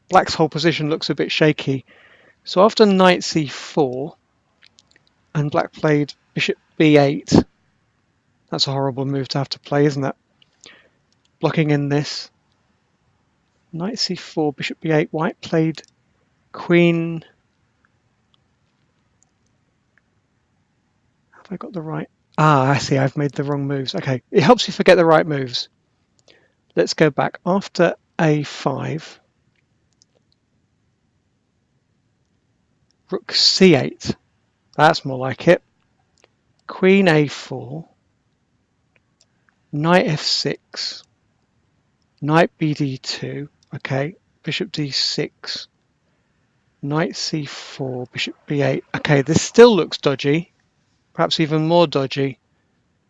black's whole position looks a bit shaky. So after knight c4 and black played bishop b8, that's a horrible move to have to play, isn't it? Blocking in this. Knight c4, bishop b8. White played queen. Have I got the right? Ah, I see. I've made the wrong moves. Okay, it helps you forget the right moves. Let's go back. After a5, rook c8. That's more like it. Queen a4, knight f6, knight bd2. Okay, bishop d6, knight c4, bishop b8. Okay, this still looks dodgy, perhaps even more dodgy,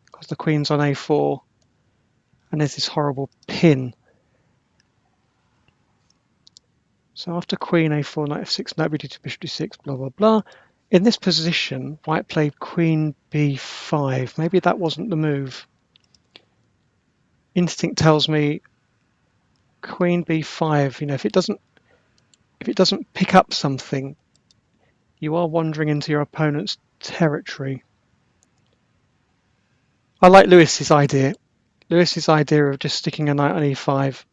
because the queen's on a4 and there's this horrible pin. So after queen a4, knight f6, knight bd2, bishop d6, blah blah blah. In this position, white played queen b5. Maybe that wasn't the move. Instinct tells me queen b5. You know, if it doesn't pick up something, you are wandering into your opponent's territory. I like Lewis's idea. Lewis's idea of just sticking a knight on e5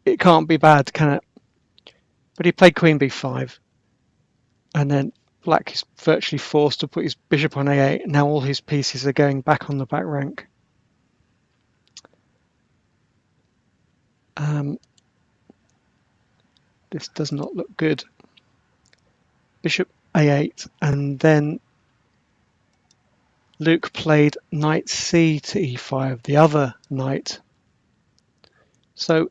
it can't be bad, can it? But he played queen b5, and then black is virtually forced to put his bishop on a8. Now all his pieces are going back on the back rank. This does not look good. Bishop a8, and then Luke played knight c to e5, the other knight. So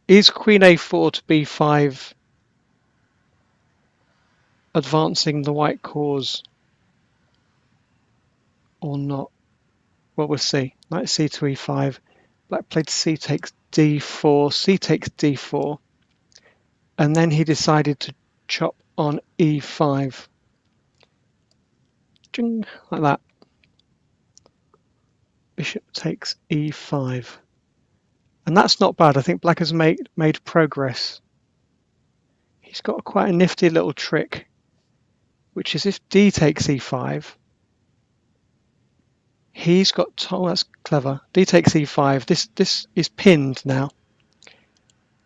is queen a4 to b5 advancing the white cause or not? Well, we'll see. Knight c to e5. Black played c takes d4, c takes d4, and then he decided to chop on e5. Ding, like that. Bishop takes e5. And that's not bad. I think black has made progress. He's got quite a nifty little trick, which is if d takes e5, he's got, oh, that's clever. D takes e5. This is pinned now.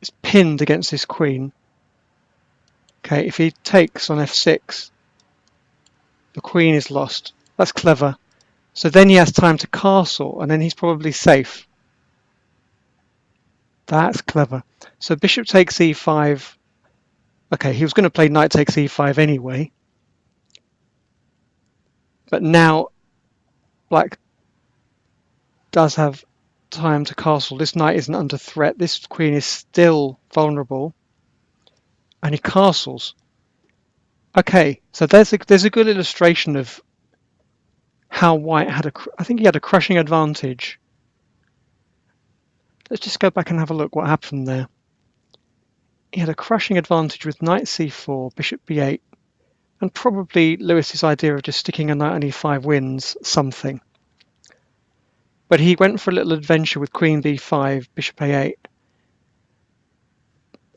It's pinned against this queen. Okay, if he takes on f6, the queen is lost. That's clever. So then he has time to castle, and then he's probably safe. That's clever. So bishop takes e5. Okay, he was going to play knight takes e5 anyway. But now black does have time to castle. This knight isn't under threat. This queen is still vulnerable. And he castles. Okay, so there's a good illustration of how white had I think he had a crushing advantage. Let's just go back and have a look what happened there. He had a crushing advantage with knight c4, bishop b8, and probably Lewis's idea of just sticking a knight on e5 wins something. But he went for a little adventure with queen b5, bishop a8.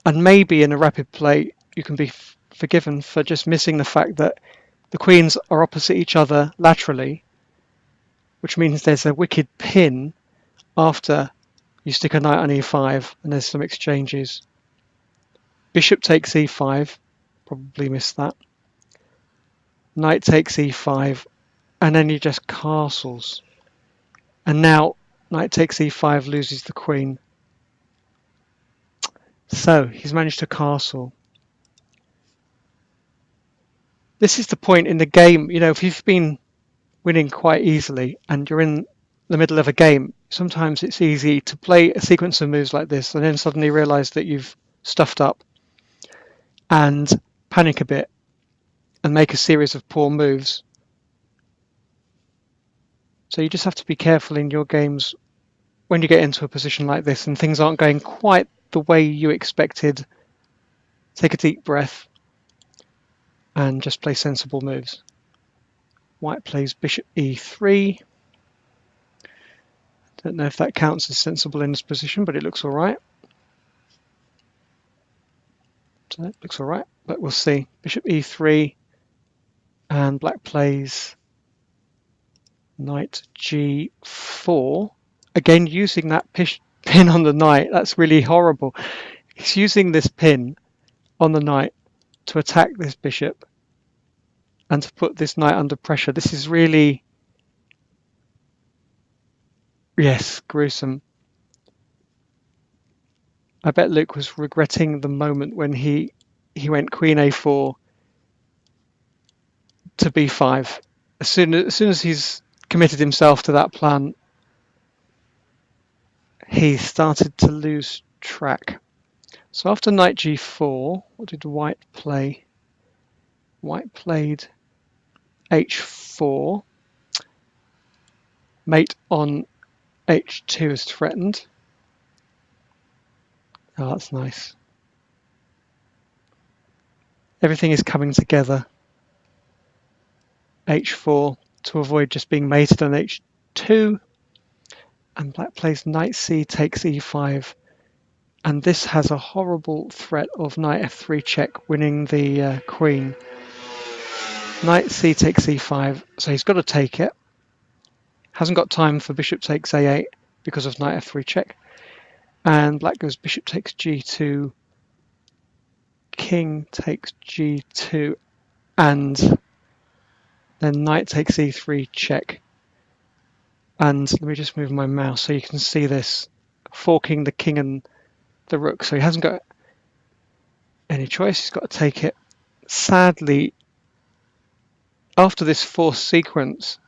And maybe in a rapid play you can be forgiven for just missing the fact that the queens are opposite each other laterally, which means there's a wicked pin after you stick a knight on e5 and there's some exchanges. Bishop takes e5, probably missed that. Knight takes e5, and then he just castles. And now knight takes e5 loses the queen. So he's managed to castle. This is the point in the game, you know, if you've been winning quite easily and you're in the middle of a game, sometimes it's easy to play a sequence of moves like this and then suddenly realize that you've stuffed up and panic a bit and make a series of poor moves. So you just have to be careful in your games when you get into a position like this and things aren't going quite the way you expected. Take a deep breath and just play sensible moves. White plays bishop e3. Don't know if that counts as sensible in this position, but it looks all right. So it looks all right, but we'll see. Bishop e3, and black plays knight g4. Again, using that pin on the knight. That's really horrible. He's using this pin on the knight to attack this bishop and to put this knight under pressure. This is really, yes, gruesome. I bet Luke was regretting the moment when he went queen a4 to b5. As soon as he's committed himself to that plan, he started to lose track. So after knight g4, what did white play? White played h4. Mate on h2 is threatened. Oh, that's nice. Everything is coming together. h4 to avoid just being mated on h2. And black plays knight c takes e5. And this has a horrible threat of knight f3 check, winning the queen. Knight c takes e5, so he's got to take it. Hasn't got time for bishop takes a8 because of knight f3 check. And black goes bishop takes g2, king takes g2, and then knight takes e3 check. And let me just move my mouse so you can see this, forking the king and the rook. So he hasn't got any choice, he's got to take it. Sadly, after this forced sequence,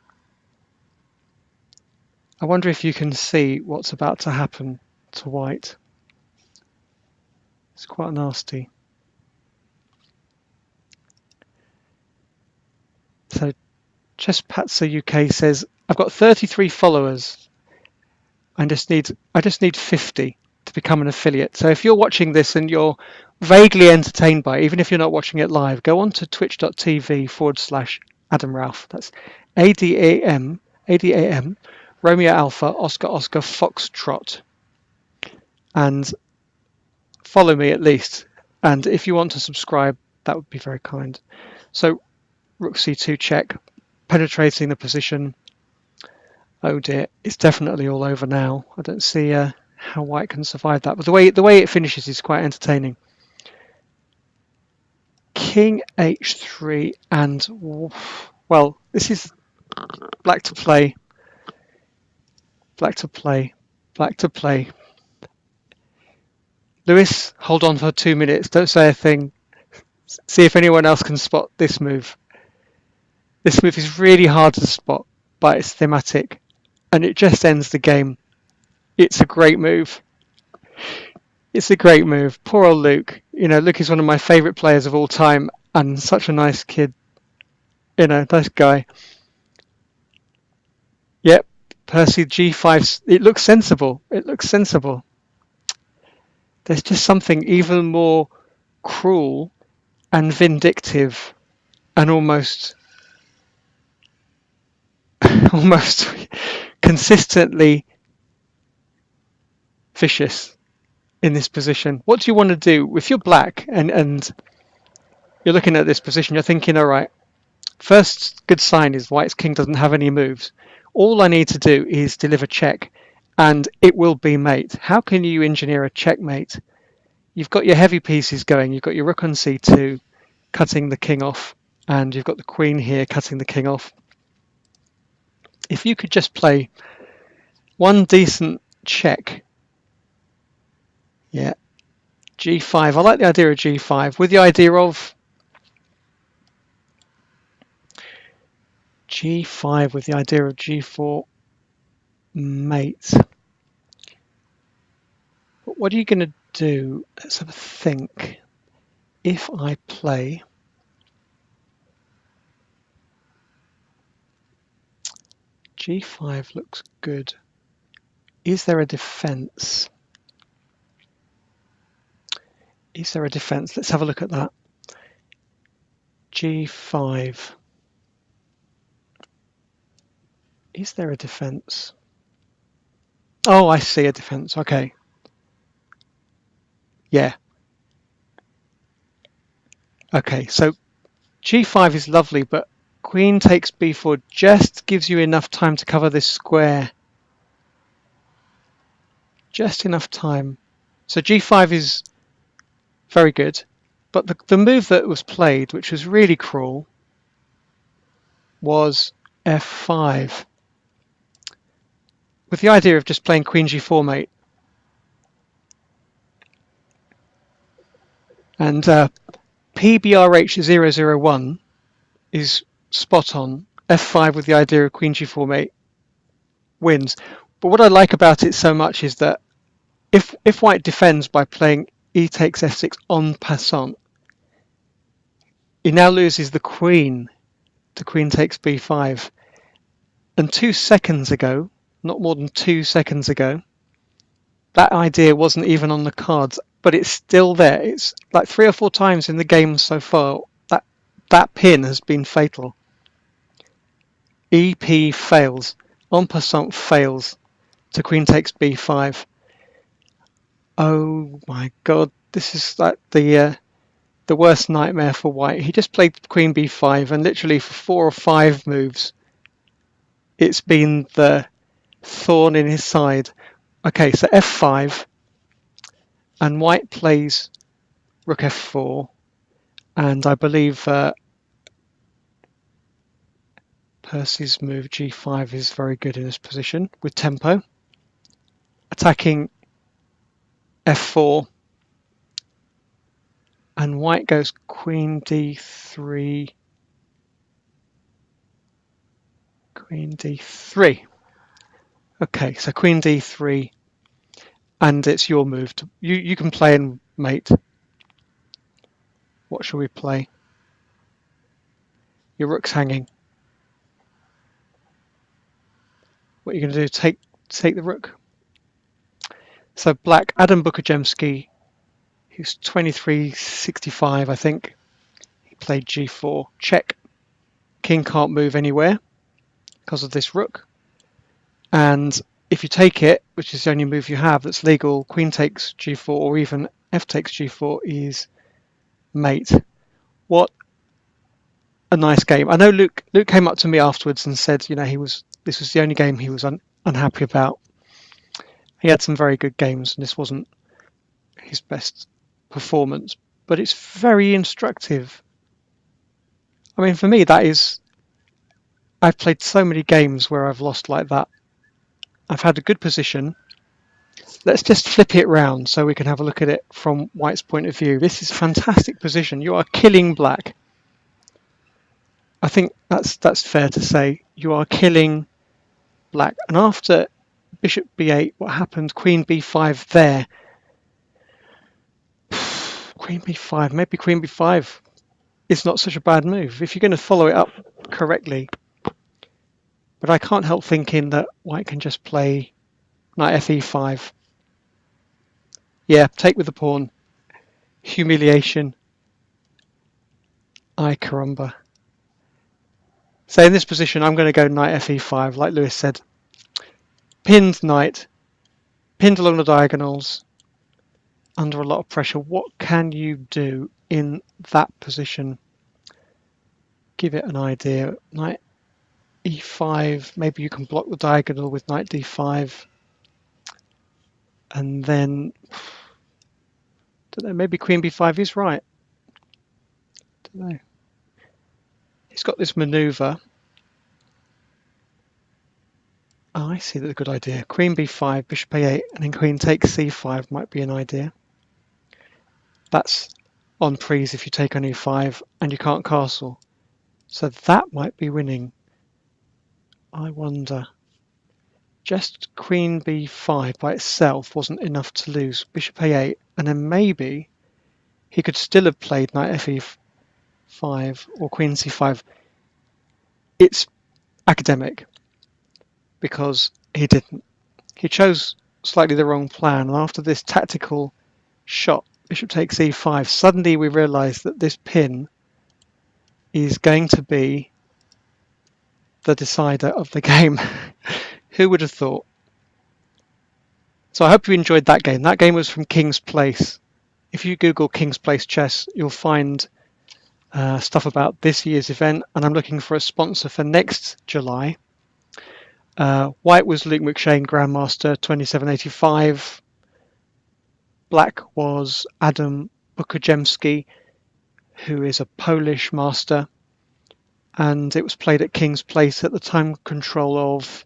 I wonder if you can see what's about to happen to white. It's quite nasty. So Chesspatzer UK says, I've got 33 followers. I just need 50 to become an affiliate. So if you're watching this and you're vaguely entertained by it, even if you're not watching it live, go on to twitch.tv/Adam Ralph. That's ADAM, Romeo Alpha, Oscar Oscar, Foxtrot. And follow me at least. And if you want to subscribe, that would be very kind. So rook c2 check, penetrating the position. Oh dear, it's definitely all over now. I don't see how white can survive that. But the way it finishes is quite entertaining. King h3 and, well, this is black to play. Black to play. Black to play. Lewis, hold on for 2 minutes. Don't say a thing. See if anyone else can spot this move. This move is really hard to spot, but it's thematic. And it just ends the game. It's a great move. It's a great move. Poor old Luke. You know, Luke is one of my favourite players of all time and such a nice kid. You know, nice guy. Yep, Percy g5. It looks sensible. It looks sensible. There's just something even more cruel and vindictive and almost consistently vicious in this position. What do you want to do if you're black and you're looking at this position? You're thinking, all right, first good sign is white's king doesn't have any moves. All I need to do is deliver check and it will be mate. How can you engineer a checkmate? You've got your heavy pieces going. You've got your rook on c2 cutting the king off, and you've got the queen here cutting the king off. If you could just play one decent check, yeah, g5. I like the idea of g5 with the idea of g5 with the idea of g4 mate. But what are you going to do? Let's have a think. If I play g5 looks good. Is there a defense? Is there a defense? Let's have a look at that. g5. Is there a defense? Oh, I see a defense. Okay. Yeah. Okay, so g5 is lovely, but queen takes b4 just gives you enough time to cover this square. just enough time. So g5 is very good, but the move that was played, which was really cruel, was f5, with the idea of just playing queen g4 mate. And PBRH001 is spot on. f5 with the idea of queen g4 mate wins. But what I like about it so much is that if white defends by playing e takes f6 en passant, he now loses the queen to queen takes b5. And 2 seconds ago, not more than 2 seconds ago, that idea wasn't even on the cards, but it's still there. It's like 3 or 4 times in the game so far that pin has been fatal. EP fails, en passant fails to queen takes b5. Oh my god, this is like the worst nightmare for white. He just played queen b5, and literally for 4 or 5 moves it's been the thorn in his side. Okay, so f5, and white plays rook f4, and I believe Percy's move g5 is very good in this position with tempo. Attacking f4, and white goes queen d3, queen d3. Okay, so queen d3, and it's your move. You can play in mate. What shall we play? Your rook's hanging. What are you going to do? Take the rook? So black, Adam Bukajemski, who's 23.65, I think. He played g4. Check. King can't move anywhere because of this rook. And if you take it, which is the only move you have that's legal, queen takes g4 or even f takes g4 is mate. What a nice game. I know Luke came up to me afterwards and said, this was the only game he was unhappy about. He had some very good games, and this wasn't his best performance, but it's very instructive. I mean, for me, I've played so many games where I've lost like that. I've had a good position. Let's just flip it round so we can have a look at it from white's point of view. This is a fantastic position. You are killing black. I think that's fair to say. You are killing black. And after bishop b8, what happened? Queen b5 there. Queen b5, maybe queen b5 is not such a bad move if you're going to follow it up correctly. But I can't help thinking that white can just play knight fe5. Yeah, take with the pawn. Humiliation. Ay caramba. So in this position, I'm going to go knight fe5, like Lewis said. Pinned knight, pinned along the diagonals, under a lot of pressure. What can you do in that position? Give it an idea. Knight e5, maybe you can block the diagonal with knight d5. And then, don't know, maybe queen b5 is right. Don't know. He's got this maneuver. Oh, I see, that's a good idea. Queen b5, bishop a8, and then queen takes c5 might be an idea. That's on prise if you take on e5 and you can't castle. So that might be winning. I wonder. Just queen b5 by itself wasn't enough to lose. Bishop a8, and then maybe he could still have played knight fe5 or queen c5. It's academic because he didn't. He chose slightly the wrong plan, and after this tactical shot, bishop takes e5, suddenly we realise that this pin is going to be the decider of the game. Who would have thought? So I hope you enjoyed that game. That game was from King's Place. If you Google King's Place chess, you'll find stuff about this year's event, and I'm looking for a sponsor for next July. White was Luke McShane, Grandmaster 2785. black was Adam Bukajemski, who is a Polish master, and it was played at King's Place at the time control of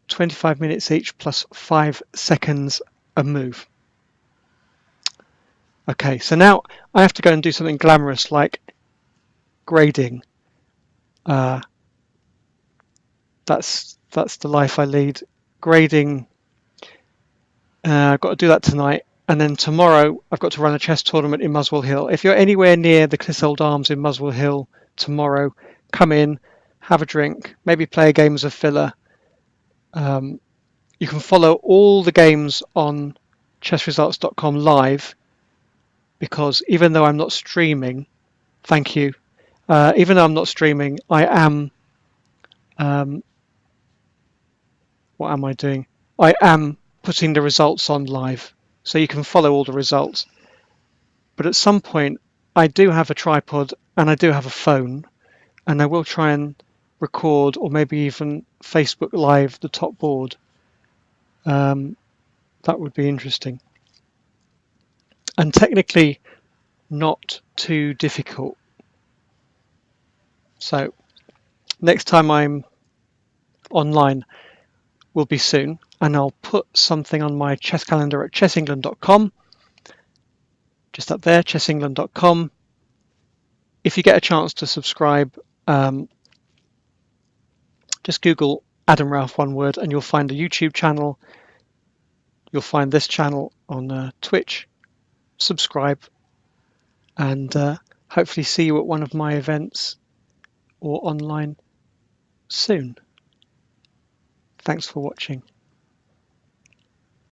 25 minutes each plus 5 seconds a move. Okay, so now I have to go and do something glamorous like grading. That's the life I lead. Grading, I've got to do that tonight. And then tomorrow I've got to run a chess tournament in Muswell Hill. If you're anywhere near the Clissold Arms in Muswell Hill tomorrow, come in, have a drink, maybe play a game as a filler. You can follow all the games on chessresults.com live, because even though I'm not streaming, thank you, even though I'm not streaming, I am, what am I doing? I am putting the results on live, so you can follow all the results. But at some point, I do have a tripod and I do have a phone, and I will try and record or maybe even Facebook Live the top board. That would be interesting. And technically not too difficult. So next time I'm online will be soon, and I'll put something on my chess calendar at chessengland.com. Just up there, chessengland.com. If you get a chance to subscribe, just Google Adam Ralph one word and you'll find a YouTube channel. You'll find this channel on Twitch. Subscribe, and hopefully see you at one of my events or online soon. Thanks for watching.